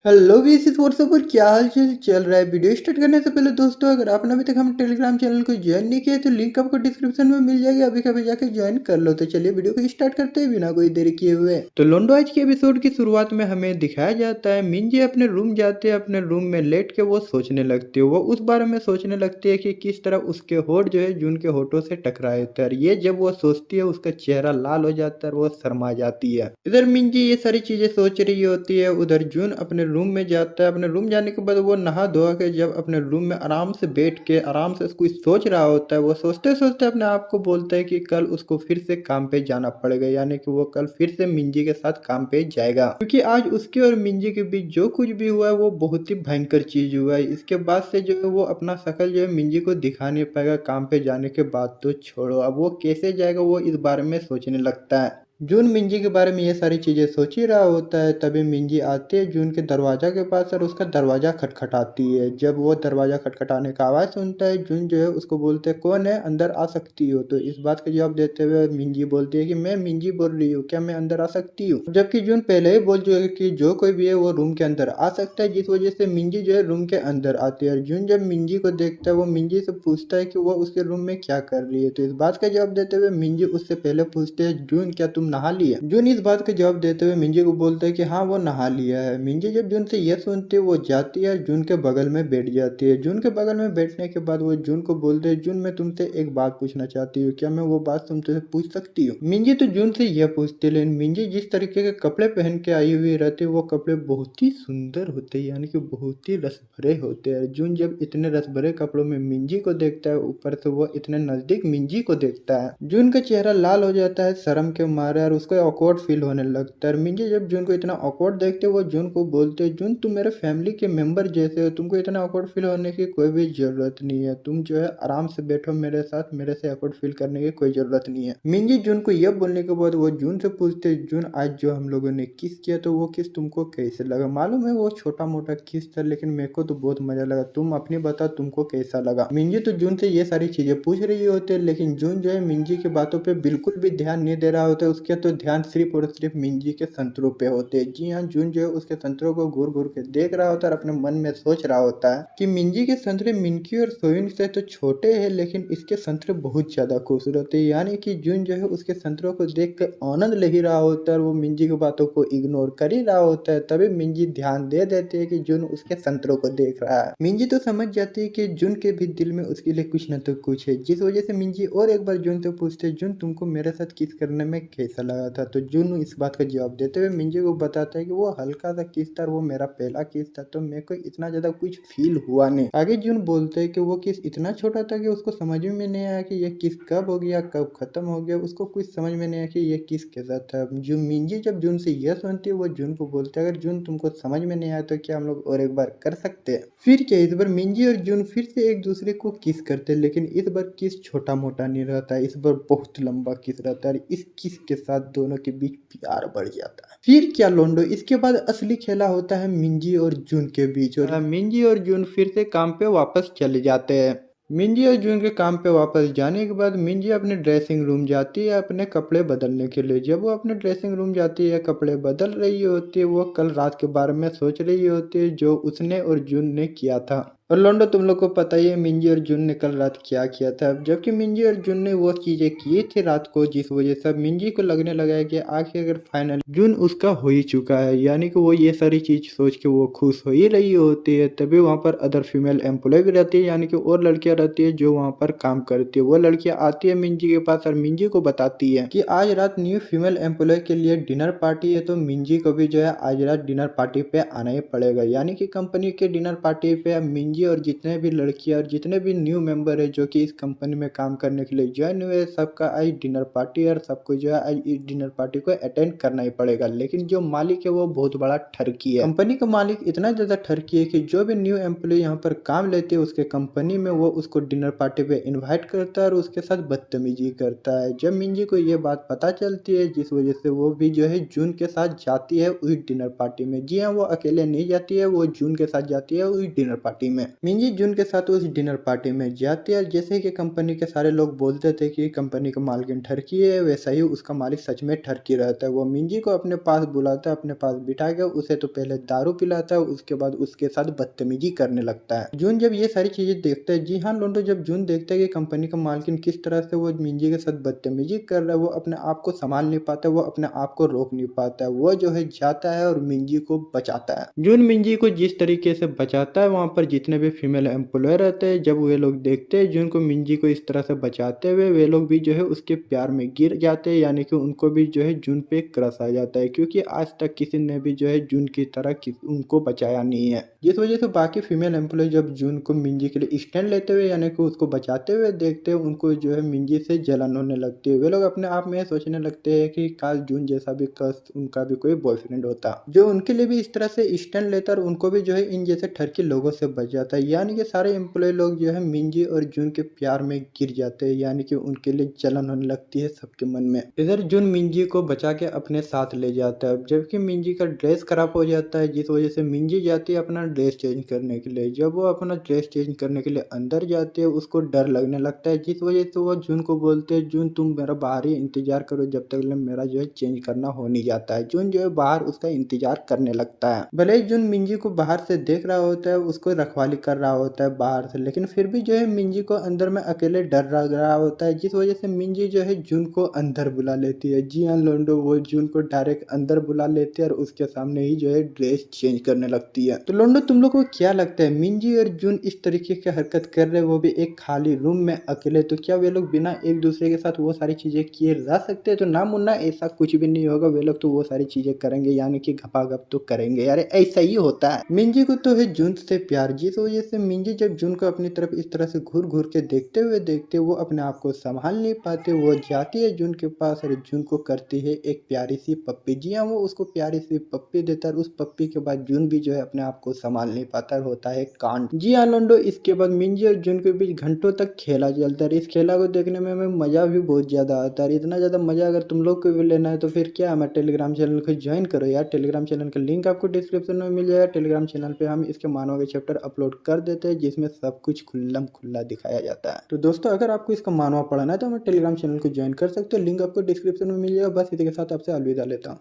हेलो VC व्हाट्सएप पर क्या हाल चाल चल रहा है। वीडियो स्टार्ट करने से पहले दोस्तों अगर आपने अभी तक हम टेलीग्राम चैनल को ज्वाइन नहीं किया तो लिंक आपको डिस्क्रिप्शन में मिल जाएगा, अभी कभी जाके ज्वाइन कर लो। तो चलिए वीडियो को स्टार्ट करते हैं बिना कोई देरी किए हुए। तो लोंडो आज के एपिसोड की शुरुआत में हमें दिखाया जाता है मिंजी अपने रूम जाते हैं, अपने रूम में लेट के वो सोचने लगती है। वो उस बारे में सोचने लगती है कि किस तरह उसके होठ जो है जून के होठों से टकराए थे। और ये जब वो सोचती है उसका चेहरा लाल हो जाता है और वो शर्मा जाती है। इधर मिंजी ये सारी चीजें सोच रही होती है, उधर जून अपने रूम में जाता है। अपने रूम जाने के बाद वो नहा धोआ के जब अपने रूम में आराम से बैठ के आराम से कुछ सोच रहा होता है, वो सोचते सोचते अपने आप को बोलता है कि कल उसको फिर से काम पे जाना पड़ेगा, यानी कि वो कल फिर से मिंजी के साथ काम पे जाएगा। क्योंकि आज उसके और मिंजी के बीच जो कुछ भी हुआ है वो बहुत ही भयंकर चीज हुआ है। इसके बाद से जो है वो अपना शकल जो है मिंजी को दिखा नहीं पाएगा काम पे जाने के बाद। तो छोड़ो, अब वो कैसे जाएगा वो इस बारे में सोचने लगता है। जून मिंजी के बारे में ये सारी चीजें सोच ही रहा होता है, तभी मिंजी आती है जून के दरवाजा के पास और उसका दरवाजा खटखटाती है। जब वो दरवाजा खटखटाने का आवाज सुनता है जून जो है उसको बोलते है कौन है, अंदर आ सकती हो। तो इस बात का जवाब देते हुए मिंजी बोलती है कि मैं मिंजी बोल रही हूँ, क्या मैं अंदर आ सकती हूँ। जबकि जून पहले ही बोल चुका है कि जो कोई भी है वो रूम के अंदर आ सकता है, जिस वजह से मिंजी जो है रूम के अंदर आती है। और जून जब मिंजी को देखता है वो मिंजी से पूछता है कि वो उसके रूम में क्या कर रही है। तो इस बात का जवाब देते हुए मिंजी उससे पहले पूछते है जून क्या तुम नहा लिया। जून इस बात का जवाब देते हुए मिंजी को बोलता है कि हाँ वो नहा लिया है। मिंजी जब जून से यह सुनती है वो जाती है जून के बगल में बैठ जाती है। जून के बगल में बैठने के बाद वो जून को बोलते है जून मैं तुमसे एक बात पूछना चाहती हूँ, क्या मैं वो बात तुमसे पूछ सकती हूँ। मिंजी तो जून से यह पूछती है, लेकिन मिंजी जिस तरीके के कपड़े पहन के आई हुई रहती है वो कपड़े बहुत ही सुंदर होते हैं, यानी कि बहुत ही रस भरे होते हैं। जून जब इतने रस भरे कपड़ों में मिंजी को देखता है, ऊपर से वो इतने नजदीक मिंजी को देखता है, जून का चेहरा लाल हो जाता है शर्म के मारे और उसको ऑकवर्ड फील होने लगता है। मिंजी जब जून को इतना ऑकवर्ड देखते वो जून को बोलते जून तुम मेरे फैमिली के मेंबर जैसे हो, तुमको इतना ऑकवर्ड फील होने की कोई भी जरूरत नहीं है, तुम जो है आराम से बैठो मेरे साथ, मेरे से ऑकवर्ड फील करने की कोई जरूरत नहीं है। मिंजी जून को यह बोलने के बाद वो जून से पूछते जून आज जो हम लोगों ने किस किया तो वो किस तुमको कैसे लगा। मालूम है वो छोटा मोटा किस था, लेकिन मेरे को तो बहुत मजा लगा, तुम अपनी बता तुमको कैसा लगा। मिंजी तो जून से ये सारी चीजें पूछ रही होती है, लेकिन जून जो है मिंजी की बातों पे बिल्कुल भी ध्यान नहीं दे रहा होता है, उसके तो ध्यान सिर्फ और सिर्फ मिंजी के संतरों पे होते हैं। जी हाँ, जून जो है उसके संतरों को घूर घूर के देख रहा होता है और अपने मन में सोच रहा होता है कि मिंजी के संतरे मिनकी और सोयुन से तो छोटे हैं, लेकिन इसके संतरे बहुत ज्यादा खूबसूरत है। यानी कि जून जो है उसके संतरों को देख कर आनंद ले ही रहा होता है और वो मिंजी की बातों को इग्नोर कर ही रहा होता है। तभी मिंजी ध्यान दे देती है कि जून उसके संतरों को देख रहा है। मिंजी तो समझ जाती है कि जून के भी दिल में उसके लिए कुछ न तो कुछ है, जिस वजह से मिंजी और एक बार जून से पूछते हैं, जून तुमको मेरे साथ किस करने में कैसा लगा था। तो जून इस बात का जवाब देते हुए मिंजी को बताता है कि वो हल्का सा किस था, वो मेरा पहला किस था, तो मेरे को इतना ज्यादा कुछ फील हुआ नहीं। आगे जून बोलते हैं कि वो किस इतना छोटा था कि उसको समझ में नहीं आया कि ये किस कब हो गया, कब खत्म हो गया, उसको कुछ समझ में नहीं आया कि ये किस के साथ था। जो मिंजी जब जून से यह सुनती है, वो जून को बोलते है, अगर जून तुमको समझ में नहीं आया तो क्या हम लोग और एक बार कर सकते हैं। फिर क्या, इस बार मिंजी और जून फिर से एक दूसरे को किस करते हैं, लेकिन इस बार किस छोटा मोटा नहीं रहता है, इस बार बहुत लंबा किस रहता है। इस किस के साथ दोनों के बीच प्यार बढ़ जाता है। फिर क्या लोंडो, इसके बाद असली खेला होता है मिंजी और जून के बीच, और मिंजी और जून फिर से काम पे वापस चले जाते हैं। मिंजी और जून के काम पे वापस जाने के बाद मिंजी अपने ड्रेसिंग रूम जाती है अपने कपड़े बदलने के लिए। जब वो अपने ड्रेसिंग रूम जाती है, कपड़े बदल रही होती है, वो कल रात के बारे में सोच रही होती है जो उसने और जून ने किया था। और लोंडो तुम लोग को पता ही है मिंजी और जून ने कल रात क्या किया था। जबकि मिंजी और जून ने वो चीजें की थी रात को, जिस वजह से मिंजी को लगने लगा है कि आखिर अगर फाइनल जून उसका हो ही चुका है, यानी कि वो ये सारी चीज सोच के वो खुश हो ही रही होती है। तभी वहाँ पर अदर फीमेल एम्प्लॉय भी रहती है, यानी कि और लड़कियां रहती है जो वहाँ पर काम करती है। वो लड़कियां आती है मिंजी के पास और मिंजी को बताती है कि आज रात न्यू फीमेल एम्प्लॉय के लिए डिनर पार्टी है, तो मिंजी को भी जो है आज रात डिनर पार्टी पे आना ही पड़ेगा। यानी कि कंपनी के डिनर पार्टी पे मिंजी और जितने भी लड़कियां और जितने भी न्यू मेंबर है जो कि इस कंपनी में काम करने के लिए ज्वाइन हुए, सबका आज डिनर पार्टी और सबको जो है आज इस डिनर पार्टी को अटेंड करना ही पड़ेगा। लेकिन जो मालिक है वो बहुत बड़ा ठरकी है। कंपनी का मालिक इतना ज्यादा ठरकी है कि जो भी न्यू एम्प्लॉय यहाँ पर काम लेते हैं उसके कंपनी में, वो उसको डिनर पार्टी पे इन्वाइट करता है और उसके साथ बदतमीजी करता है। जब मिंजी को ये बात पता चलती है, जिस वजह से वो भी जो है जून के साथ जाती है उस डिनर पार्टी में। जी हाँ, वो अकेले नहीं जाती है, वो जून के साथ जाती है उस डिनर पार्टी में। मिंजी जून के साथ उस डिनर पार्टी में जाती है। जैसे कि कंपनी के सारे लोग बोलते थे कि कंपनी का मालिक ठरकी है, वैसा ही उसका मालिक सच में ठरकी रहता है। वो मिंजी को अपने पास बुलाता है, अपने पास बिठा के उसे तो पहले दारू पिलाता है, उसके बाद उसके साथ बदतमीजी करने लगता है। जून जब ये सारी चीजें देखता है, जी हाँ लोंडो, जब जून देखता है कि कंपनी का मालिक किस तरह से वो मिंजी के साथ बदतमीजी कर रहा है, वो अपने आप को संभाल नहीं पाता, वो अपने आप को रोक नहीं पाता है। वो जो है जाता है और मिंजी को बचाता है। जून मिंजी को जिस तरीके से बचाता है, वहाँ पर जितने भी फीमेल एम्प्लॉय रहते हैं, जब वे लोग देखते हैं जून को मिंजी को इस तरह से बचाते हुए, वे लोग भी जो है उसके प्यार में गिर जाते हैं। यानी कि उनको भी जो है जून पे क्रश आ जाता है, क्योंकि आज तक किसी ने भी जो है जून की तरह उनको बचाया नहीं है। जिस वजह से बाकी फीमेल एम्प्लॉय जब जून को मिंजी के लिए स्टैंड लेते हुए यानी कि उसको बचाते हुए देखते हैं, उनको जो है मिंजी से जलन होने लगती है। वे लोग अपने आप में सोचने लगते हैं कि काश जून जैसा भी कस उनका भी कोई बॉयफ्रेंड होता जो उनके लिए भी इस तरह से स्टैंड लेता और उनको भी जो है इन जैसे ठरकी लोगों से बच जाता है। यानी कि सारे एम्प्लॉय लोग जो है मिंजी और जून के प्यार में गिर जाते हैं, यानी कि उनके लिए जलन होने लगती है सबके मन में। इधर जून मिंजी को बचा के अपने साथ ले जाता है, जबकि मिंजी का ड्रेस खराब हो जाता है, जिस वजह से मिंजी जाती है अपना ड्रेस चेंज करने के लिए। जब वो अपना ड्रेस चेंज करने के लिए अंदर जाती है, उसको डर लगने लगता है, जिस वजह से वो जून को बोलते हैं, जून तुम मेरा बाहर ही इंतजार करो जब तक मेरा जो है चेंज करना हो नहीं जाता है। जून जो है बाहर उसका इंतजार करने लगता है। भले ही जून मिंजी को बाहर से देख रहा होता है, उसको रखवाली कर रहा होता है बाहर से, लेकिन फिर भी जो है मिंजी को अंदर में अकेले डर लग रहा होता है, जिस वजह से मिंजी जो है जून को अंदर बुला लेती है। जी हाँ लोंडो, वो जून को डायरेक्ट अंदर बुला लेती है और उसके सामने ही जो है ड्रेस चेंज करने लगती है। तो लोंडो तुम लोग को क्या लगता है, मिंजी और जून इस तरीके की हरकत कर रहे, वो भी एक खाली रूम में अकेले, तो क्या वे लोग बिना एक दूसरे के साथ वो सारी चीजें किए रह सकते हैं? तो ना मुन्ना, ऐसा कुछ भी नहीं होगा। वे लोग तो वो सारी चीजें करेंगे, यानी कि घपाघप तो करेंगे यार, ऐसा ही होता है। मिंजी को तो है जून से प्यार, जिस वजह से मिंजी जब जून को अपनी तरफ इस तरह से घूर घूर के देखते हुए देखते वो अपने आप को संभाल नहीं पाते। वो जाती है जून के पास और जून को करती है एक प्यारी सी पप्पी। जी हाँ, वो उसको प्यारी सी पप्पी देता है और उस पप्पी के बाद जून भी जो है अपने आप को संभाल नहीं पाता, होता है कांड। जी हाँ लोंडो, इसके बाद मिंजी और जून के बीच घंटों तक खेला चलता है। इस खेला को देखने में हमें मजा भी बहुत ज्यादा आता है। इतना ज्यादा मजा अगर तुम लोग को भी लेना है तो फिर क्या, हमारे टेलीग्राम चैनल को ज्वाइन करो यार। टेलीग्राम चैनल का लिंक आपको डिस्क्रिप्शन में मिल जाएगा। टेलीग्राम चैनल पे हम इसके मानव के चैप्टर अपलोड अपलोड कर देते हैं जिसमें सब कुछ खुल्लम खुल्ला दिखाया जाता है। तो दोस्तों अगर आपको इसका मानवा पढ़ना है तो हमारे टेलीग्राम चैनल को ज्वाइन कर सकते हो, लिंक आपको डिस्क्रिप्शन में मिल जाएगा। बस इसी के साथ आपसे अलविदा लेता हूँ।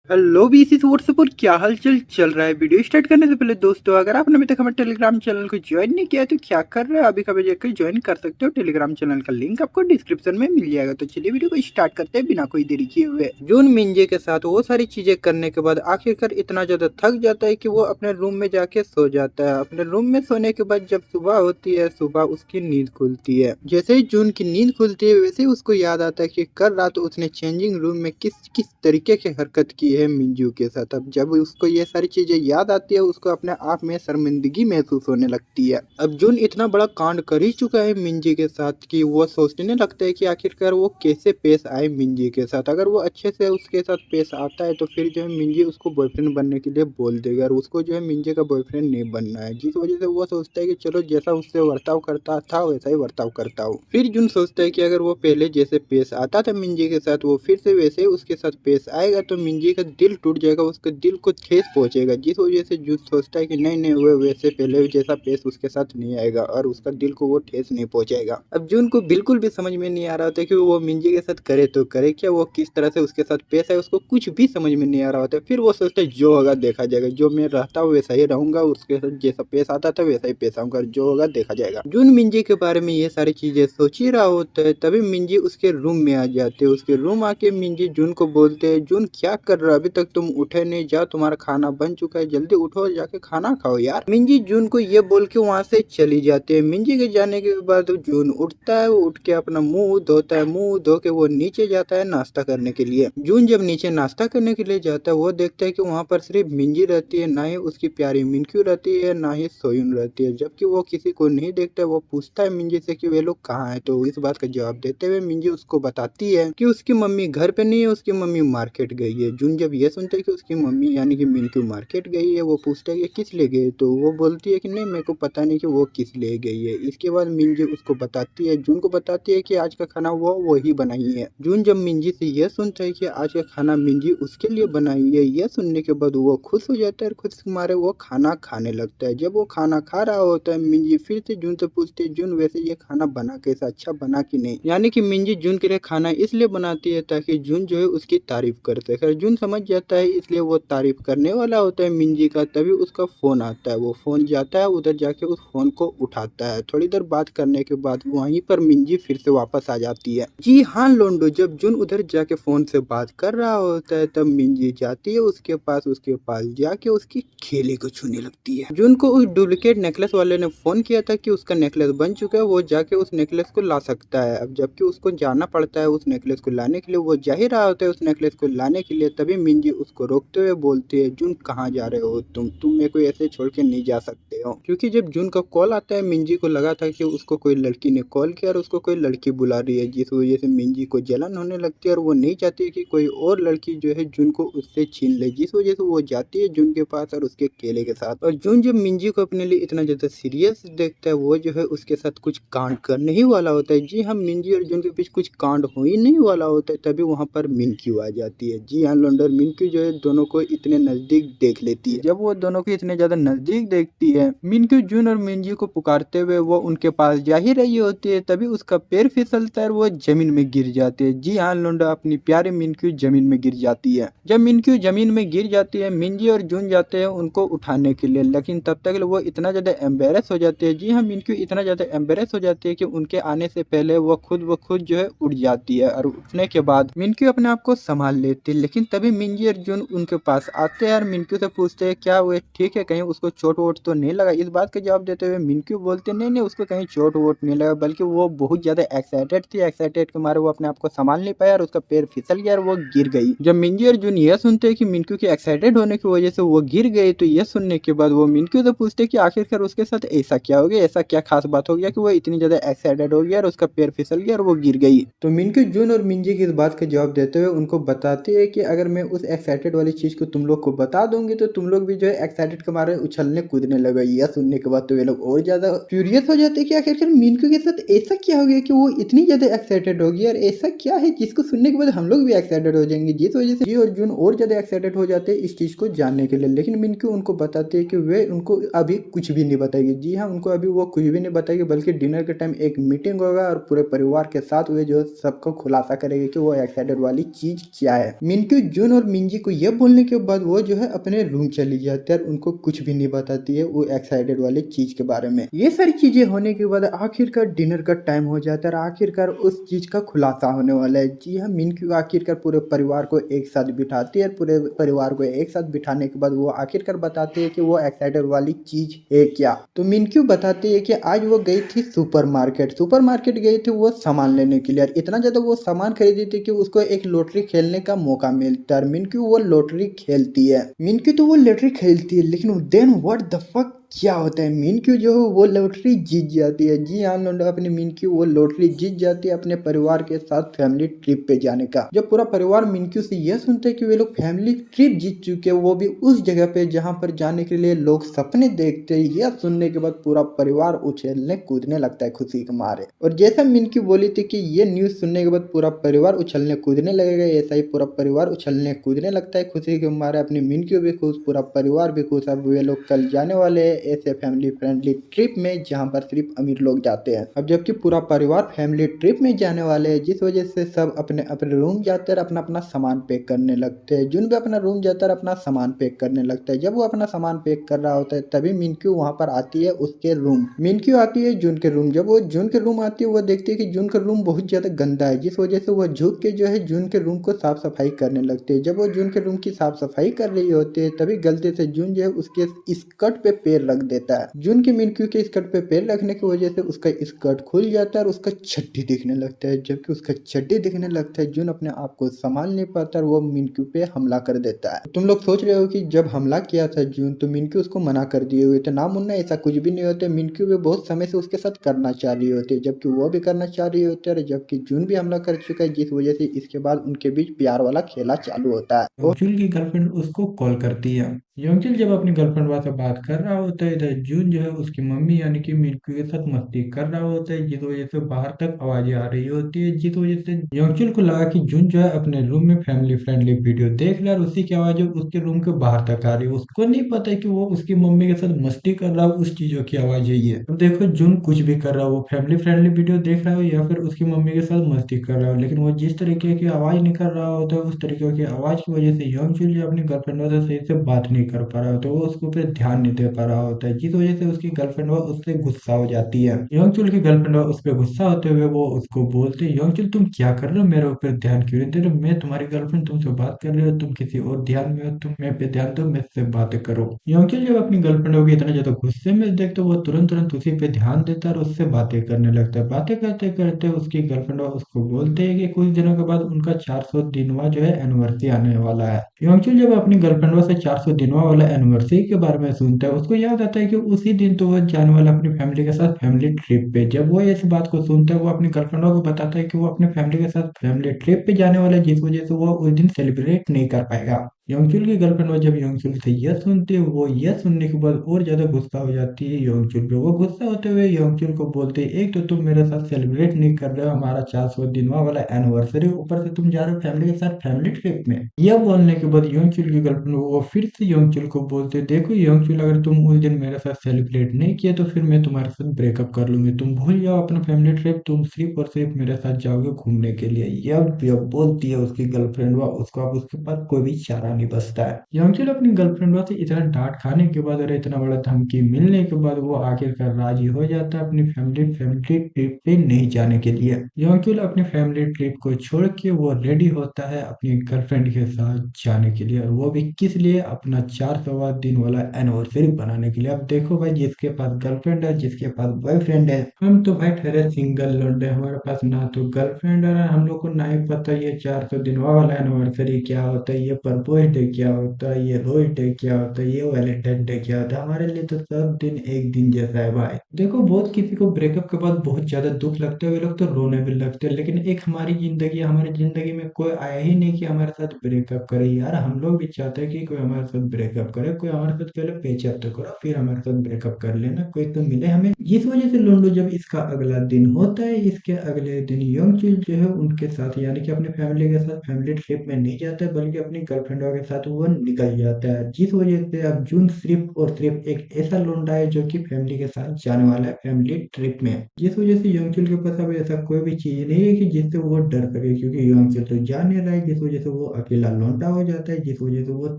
हेलो बीसी व्हाट्सएप पर क्या हालचाल चल रहा है। वीडियो स्टार्ट करने से पहले दोस्तों अगर आपने अभी तक हमारे टेलीग्राम चैनल को ज्वाइन नहीं किया है तो क्या कर रहे हो, अभी कभी जाकर ज्वाइन कर सकते हो। टेलीग्राम चैनल का लिंक आपको डिस्क्रिप्शन में मिल जाएगा। तो चलिए वीडियो को स्टार्ट करते हैं बिना कोई देरी किए हुए। जून मिंजे के साथ वो सारी चीजें करने के बाद आखिरकार इतना ज्यादा थक जाता है कि वो अपने रूम में जाके सो जाता है। अपने रूम में सोने के बाद जब सुबह होती है, सुबह उसकी नींद खुलती है। जैसे ही जून की नींद खुलती है वैसे ही उसको याद आता है कि कल रात उसने चेंजिंग रूम में किस किस तरीके की हरकत की है मिंजू के साथ। अब जब उसको ये सारी चीजें याद आती है उसको अपने आप में शर्मिंदगी महसूस होने लगती है। अब जून इतना बड़ा कांड कर ही चुका है मिंजी के साथ कि वो सोचने लगता है कि आखिरकार वो कैसे पेश आए मिंजी के साथ। अगर वो अच्छे से उसके साथ पेश आता है तो फिर जो है मिंजी उसको बॉयफ्रेंड बनने के लिए बोल देगा और उसको जो है मिंजी का बॉयफ्रेंड नहीं बनना है, जिस वजह से वो सोचता है कि चलो जैसा उससे बर्ताव करता था वैसा ही बर्ताव करता हूँ। फिर जून सोचता है कि अगर वो पहले जैसे पेश आता था मिंजी के साथ वो फिर से वैसे ही उसके साथ पेश आएगा तो मिंजी का दिल टूट जाएगा, उसके दिल को ठेस पहुंचेगा। जिस वजह से जून सोचता है कि नहीं नहीं वो वैसे पहले जैसा पेश उसके साथ नहीं आएगा और उसका दिल को वो ठेस नहीं पहुंचाएगा। अब जून को बिल्कुल भी समझ में नहीं आ रहा होता कि वो मिंजी के साथ करे तो करे क्या, वो किस तरह से उसके साथ पेश आए उसको कुछ भी समझ में नहीं आ रहा होता। फिर वो सोचता है जो होगा देखा जाएगा, जो मैं रहता हूँ वैसा ही रहूंगा, उसके साथ जैसा पेश आता था वैसा ही पेश आऊंगा, जो होगा देखा जाएगा। जून मिंजी के बारे में ये सारी चीजें सोच ही रहा होता है तभी मिंजी उसके रूम में आ जाते हैं। उसके रूम आके मिंजी जून को बोलते हैं जून क्या कर रहा, अभी तक तुम उठे नहीं, जाओ तुम्हारा खाना बन चुका है, जल्दी उठो जाके खाना खाओ यार। मिंजी जून को ये बोल के वहाँ से चली जाती है। मिंजी के जाने के बाद जून उठता है, वो उठ के अपना मुंह धोता है, मुंह धो के वो नीचे जाता है नाश्ता करने के लिए। जून जब नीचे नाश्ता करने के लिए जाता है वो देखता है कि वहाँ पर सिर्फ मिंजी रहती है, ना ही उसकी प्यारी मिनक्यू रहती है, ना ही सोयुन रहती है। जबकि वो किसी को नहीं देखता, वो पूछता है मिंजी से कि वे लोग कहाँ है, तो इस बात का जवाब देते हुए मिंजी उसको बताती है कि उसकी मम्मी घर पे नहीं है, उसकी मम्मी मार्केट गई है। जून जब ये सुनते है कि उसकी मम्मी यानी कि मिनक्यू मार्केट गई है वो पूछता है कि किस ले गए, तो वो बोलती है कि नहीं मेरे को पता नहीं कि वो किस ले गई है। इसके बाद मिंजी उसको बताती है, जून को बताती है कि आज का खाना वो वही बनाई है। जून जब मिंजी से यह सुनता है कि आज का खाना मिंजी उसके लिए बनाई है, यह सुनने के बाद वो खुश हो जाता है और खुश मारे वो खाना खाने लगता है। जब वो खाना खा रहा होता है मिंजी फिर से जून से पूछती है जून वैसे ये खाना बना कैसा, अच्छा बना कि नहीं। यानी कि मिंजी जून के लिए खाना इसलिए बनाती है ताकि जून जो है उसकी तारीफ कर सके। जून समझ जाता है इसलिए वो तारीफ करने वाला होता है मिंजी का, तभी उसका फोन आता है। वो फोन जाता है उधर जाके उस फोन को उठाता है। थोड़ी देर बात करने के बाद वहीं पर मिंजी फिर से वापस आ जाती है। जी हाँ लोंडो, जब जून उधर जाके फोन से बात कर रहा होता है तब मिंजी जाती है उसके पास जाके उसकी खेली को छूने लगती है। जून को उस डुप्लीकेट नेकलेस वाले ने फोन किया था कि उसका नेकलेस बन चुका है, वो जाके उस नेकलेस को ला सकता है। अब जबकि उसको जाना पड़ता है उस नेकलेस को लाने के लिए, वो जा ही रहा होता है उस नेकलेस को लाने के लिए, तभी मिंजी उसको रोकते हुए बोलती है जून कहाँ जा रहे हो तुम मेरे को ऐसे छोड़ के नहीं जा सकते हो। क्योंकि जब जून का कॉल आता है मिंजी को लगा था कि उसको कोई लड़की ने कॉल किया और उसको कोई लड़की बुला रही है, जिस वजह से मिंजी को जलन होने लगती है और वो नहीं चाहती कि कोई और लड़की जो है जून को उससे छीन ले, जिस वजह से वो जाती है जून के पास और उसके केले के साथ। और जून जब मिंजी को अपने लिए इतना ज्यादा सीरियस देखता है वो जो है उसके साथ कुछ कांड करने ही वाला होता है। जी हाँ, मिंजी और जून के बीच कुछ कांड हो ही नहीं वाला होता है तभी वहाँ पर मिनक्यू आ जाती है। जी हाँ लोंडर, मिनक्यू जो है दोनों को इतने नजदीक देख लेती है। जब वो दोनों को इतने ज्यादा नजदीक देखती है मिनक्यू जून और मिंजी को पुकारते हुए वो उनके पास जा ही रही होती है, तभी उसका पैर फिसलता है और वो जमीन में गिर जाती है। जी हाँ लोंडा, अपनी प्यारी मिनक्यू जमीन में गिर जाती है। जब मिनक्यू जमीन में गिर जाती है मिंजी और जून जाते हैं उनको उठाने के लिए, लेकिन तब तक वो इतना ज्यादा एम्बेरस हो जाती है। जी हाँ, मिनक्यू इतना ज्यादा एम्बेरस हो जाती है कि उनके आने से पहले वो खुद जो है उड़ जाती है और उठने के बाद मिनक्यू अपने आप को संभाल लेती है। लेकिन तभी मिंजी और जून उनके पास आते हैं और मिनक्यू से पूछते हैं क्या वो ठीक है, कहीं उसको चोट वोट तो नहीं लगा। इस बात का जवाब देते हुए मिनक्यू बोलते नहीं नहीं उसको कहीं चोट वोट नहीं लगा, बल्कि वो बहुत ज्यादा एक्साइटेड थी, एक्साइटेड के मारे वो अपने आप को संभाल नहीं पाया और उसका पैर फिसल गया और वो गिर गई। जब मिंजी और जून यह सुनते हैं कि मिनक्यू के एक्साइटेड होने की वजह से वो गिर गई तो यह सुनने के बाद वो मिनक्यू से पूछते कि आखिरकार उसके साथ ऐसा क्या हो गया, ऐसा क्या खास बात हो गया कि वो इतनी ज्यादा एक्साइटेड हो गया और उसका पैर फिसल गया और वो गिर गई। तो मिनक्यू जून और मिंजी की इस बात का जवाब देते हुए उनको बताती है कि अगर मैं मैं उस एक्साइटेड वाली चीज को तुम लोग को बता दूंगी तो तुम लोग भी जो है एक्साइटेड के मारे उछलने कूदने लगे। यह सुनने के बाद तो ये लोग और ज्यादा क्यूरियस हो जाते कि आखिरकार मिनक्यू के साथ ऐसा क्या हो गया कि वो इतनी ज्यादा एक्साइटेड हो गई और ऐसा क्या है जिसको सुनने के बाद हम लोग भी एक्साइटेड हो जाएंगे। जिस वजह से जी और जून और ज्यादा एक्साइटेड हो जाते हैं इस चीज को जानने के लिए। लेकिन मिनक्यू उनको बताती है कि वे उनको अभी कुछ भी नहीं बताएगी। जी हाँ, उनको अभी वो कुछ भी नहीं बताएगी, बल्कि डिनर के टाइम एक मीटिंग होगा और पूरे परिवार के साथ वे जो है सबको खुलासा करेगी कि वो एक्साइटेड वाली चीज क्या है। मिनक्यू जून और मिंजी को यह बोलने के बाद वो जो है अपने रूम चली जाती है और उनको कुछ भी नहीं बताती है वो एक्साइटेड वाली चीज के बारे में। ये सारी चीजें होने के बाद आखिरकार डिनर का टाइम हो जाता है और आखिरकार उस चीज का खुलासा होने वाला है। जी हाँ, मिनक्यू आखिरकार पूरे परिवार को एक साथ बिठाती है। पूरे परिवार को एक साथ बिठाने के बाद वो आखिरकार बताती है कि वो एक्साइटेड वाली चीज है क्या। तो मिनक्यू बताती है कि आज वो गई थी सुपरमार्केट गई थी वो सामान लेने के लिए और इतना ज्यादा वो सामान खरीदी थी कि उसको एक लॉटरी खेलने का मौका मिलता है। मिनक्यू वो लॉटरी खेलती है। मिनक्यू तो वो लॉटरी खेलती है, लेकिन देन व्हाट द फक क्या होता है, मिनक्यू जो है वो लॉटरी जीत जाती है। जी हाँ, अपने मिनक्यू वो लॉटरी जीत जाती है अपने परिवार के साथ फैमिली ट्रिप पे जाने का। जब पूरा परिवार मिनक्यू से यह सुनते हैं कि वे लोग फैमिली ट्रिप जीत चुके हैं, वो भी उस जगह पे जहाँ पर जाने के लिए लोग सपने देखते हैं, यह सुनने के बाद पूरा परिवार उछलने कूदने लगता है खुशी के मारे। और जैसा मिनक्यू बोली थी कि ये न्यूज सुनने के बाद पूरा परिवार उछलने कूदने लगेगा, ऐसा ही पूरा परिवार उछलने कूदने लगता है खुशी के मारे। अपनी मिनक्यू भी खुश, पूरा परिवार भी खुश। अब वे लोग कल जाने वाले हैं ऐसे फैमिली फ्रेंडली ट्रिप में जहां पर सिर्फ अमीर लोग जाते हैं। अब जबकि पूरा परिवार फैमिली ट्रिप में जाने वाले हैं, जिस वजह से सब अपने अपने रूम जाते हैं, अपना अपना सामान पैक करने लगते हैं। जून भी अपना रूम जाता है, अपना सामान पैक करने लगता है। जब वो अपना सामान पैक कर रहा होता है तभी मिनक्यू वहां पर आती है उसके रूम। मिनक्यू आती है जून के रूम। जब वो जून के रूम आती है वो देखती है कि जून का रूम बहुत ज्यादा गंदा है, जिस वजह से वो झुक के जो है जून के रूम को साफ सफाई करने लगती है। जब वो जून के रूम की साफ सफाई कर रही होती है तभी गलती से जून जो है उसके स्कर्ट पे पैर रख देता है। जून के मिनक्यू के स्कर्ट पे पैर रखने की वजह से उसका स्कर्ट खुल जाता है और उसका चड्डी दिखने लगता है। जबकि उसका चड्डी दिखने लगता है, जून अपने आप को संभाल नहीं पाता और वो मिनक्यू पे हमला कर देता है। तुम लोग सोच रहे हो कि जब हमला किया था जून तो मिनक्यू उसको मना कर दिए हुए थे। ना मुन्ना, ऐसा कुछ भी नहीं होता। मिनक्यू भी बहुत समय से उसके साथ करना चाह रही होती है, जबकि वो भी करना चाह रही होती है और जबकि जून भी हमला कर चुका है, जिस वजह से इसके बाद उनके बीच प्यार वाला खेला चालू होता है। योंगचुल की गर्लफ्रेंड उसको कॉल करती है। योंगचुल जब अपनी गर्लफ्रेंड से बात कर रहा होता है, इधर जून जो है उसकी मम्मी यानी कि मिनक्यू के साथ मस्ती कर रहा होता है, जिस वजह से बाहर तक आवाजें आ रही होती है। जिस वजह से योंगचुल को लगा कि जून जो है अपने रूम में फैमिली फ्रेंडली वीडियो देख रहा है और उसी की आवाज उसके रूम के बाहर तक आ रही है। उसको नहीं पता है कि वो उसकी मम्मी के साथ मस्ती कर रहा है, उस चीजों की आवाज यही है। तो देखो, जून कुछ भी कर रहा हो, वो फैमिली फ्रेंडली वीडियो देख रहा हो या फिर उसकी मम्मी के साथ मस्ती कर रहा हो, लेकिन वो जिस तरीके की आवाज निकल रहा होता है उस तरीके की आवाज की वजह से योंगचुल जो अपनी गर्लफ्रेंड से सही से बात नहीं कर पा रहा होता है, वो उसके ऊपर ध्यान नहीं दे पा रहा होता है, जिस वजह से उसकी गर्लफ्रेंड उससे गुस्सा हो जाती है। योंगचुल की गर्लफ्रेंड उस पर गुस्सा होते हुए वो उसको बोलती है, योंगचुल तुम क्या कर रहे हो, मेरे ऊपर ध्यान क्यों नहीं दे रहे हो? मैं तुम्हारी गर्लफ्रेंड, तुमसे बात कर रही हो, तुम किसी और ध्यान में हो, तुम मैं पे ध्यान दो, मेरे से बातें करो। योंगचुल जब अपनी गर्लफ्रेंड होगी इतना ज्यादा गुस्से में देखते वो तुरंत तुरंत उसी पे ध्यान देता है और उससे बातें करने लगता है। बातें करते करते उसकी गर्लफ्रेंड उसको बोलते हैं कि कुछ दिनों के बाद उनका 400 दिनवा जो है एनिवर्सरी आने वाला है। योंगचुल जब अपनी गर्लफ्रेंड से 400 दिनवा वाला एनिवर्सरी के बारे में सुनता है, उसको याद आता है कि उसी दिन तो वह जाने वाला अपनी फैमिली के साथ फैमिली ट्रिप पे। जब वो इस बात को सुनता है वो अपनी गर्लफ्रेंड को बताता है कि वो अपने फैमिली के साथ फैमिली ट्रिप पे जाने वाला है, जिस वजह से वो उस दिन सेलिब्रेट नहीं कर पाएगा। योंगचुल की गर्लफ्रेंड जब योंगचुल से यह सुनती है, वो यह सुनने के बाद और ज्यादा गुस्सा हो जाती है योंगचुल पे। वो गुस्सा होते हुए योंगचुल को बोलते हैं, एक तो तुम मेरे साथ सेलिब्रेट नहीं कर रहे हो हमारा 400 दिनवा वाला एनिवर्सरी, ऊपर से तुम जा रहे हो फैमिली के साथ फैमिली ट्रिप में। यह बोलने के बाद योंगचुल की गर्लफ्रेंड वो फिर से योंगचुल को बोलते हैं, देखो योंगचुल, अगर तुम उस दिन मेरे साथ सेलिब्रेट नहीं किया तो फिर मैं तुम्हारे साथ ब्रेकअप कर लूंगी। तुम भूल जाओ अपना फैमिली ट्रिप, तुम सिर्फ और सिर्फ मेरे साथ जाओगे घूमने के लिए। यह बोलती है उसकी गर्लफ्रेंड, उसको अब उसके पास कोई भी चारा नहीं बचता है। योंगचुल अपनी गर्लफ्रेंड से इतना डांट खाने के बाद और इतना बड़ा धमकी मिलने के बाद वो आखिरकार राजी हो जाता है अपनी फैमिली फैमिली ट्रिप पे नहीं जाने के लिए। योंगचुल अपनी फैमिली ट्रिप को छोड़ के वो रेडी होता है अपनी गर्लफ्रेंड के साथ जाने के लिए, और वो भी किस लिए, अपना 400वां दिन वाला एनिवर्सरी बनाने के लिए। अब देखो भाई, जिसके पास गर्लफ्रेंड है, जिसके पास बॉयफ्रेंड है, हम तो भाई ठहरे सिंगल लौंडे, हमारे पास ना तो गर्लफ्रेंड है, हम लोग को ना ही पता ये 400 दिनवा वाला एनिवर्सरी क्या होता है, ये प्रभु मदर्स डे क्या होता है, ये रोज डे क्या होता है, ये वैलेंटाइन डे क्या होता है, हमारे लिए तो सब दिन एक दिन जैसा है भाई। देखो बहुत किसी को ब्रेकअप के बाद बहुत ज्यादा दुख लगता है, वे लोग तो रोने भी लगते हैं, लेकिन एक हमारी जिंदगी में कोई आया ही नहीं कि हमारे साथ ब्रेकअप करे। यार हम लोग भी चाहते हैं कि कोई हमारे साथ ब्रेकअप करे, कोई हमारे साथ पहले पेचअप तो करो फिर हमारे साथ ब्रेकअप कर लेना, कोई तो मिले हमें। इस वजह से लोंडो जब इसका अगला दिन होता है, इसके अगले दिन यंगचुल जो है उनके साथ यानी कि अपने फैमिली के साथ फैमिली ट्रिप में नहीं जाता है, बल्कि अपनी गर्लफ्रेंडों के साथ वो निकल जाता है। जिस वजह से अब जून सिर्फ और सिर्फ एक ऐसा लोंडा है जो कि फैमिली के साथ जाने वाला है फैमिली ट्रिप में। जिस वजह से यंगचुल के पास अब ऐसा कोई भी चीज नहीं है कि जिससे वो डर सके, क्योंकि यंगचुल तो जा नहीं रहा है, जिस वजह से वो अकेला लौंडा हो जाता है, जिस वजह से वो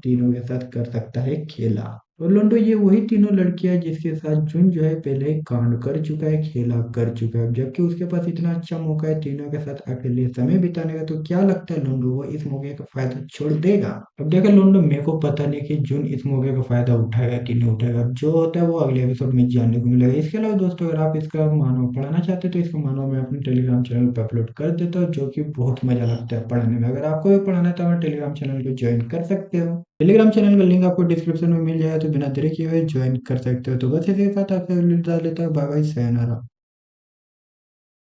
तीनों के साथ कर सकता है खेला। और लोंडो ये वही तीनों लड़कियां जिसके साथ जुन जो है पहले कांड कर चुका है, खेला कर चुका है, जबकि उसके पास इतना अच्छा मौका है तीनों के साथ अकेले समय बिताने का। तो क्या लगता है लोंडो वो इस मौके का फायदा छोड़ देगा? अब देखो लोंडो, मेरे को पता नहीं कि जुन इस मौके का फायदा उठाएगा कि नहीं उठाएगा, अब जो होता है वो अगले एपिसोड में जानने को मिलेगा। इसके अलावा दोस्तों, अगर आप इसका मानव पढ़ाना चाहते हो तो इसका मानव मैं अपने टेलीग्राम चैनल पर अपलोड कर देता हूँ, जो कि बहुत मजा लगता है पढ़ाने में। अगर आपको भी पढ़ाना है तो हमारे टेलीग्राम चैनल को ज्वाइन कर सकते हो। टेलीग्राम चैनल का लिंक आपको डिस्क्रिप्शन में मिल जाएगा, तो बिना देरी किए हुए ज्वाइन कर सकते हो। तो बस इसी के साथ आपसे विदा लेता हूँ, बाय बाय, sayonara।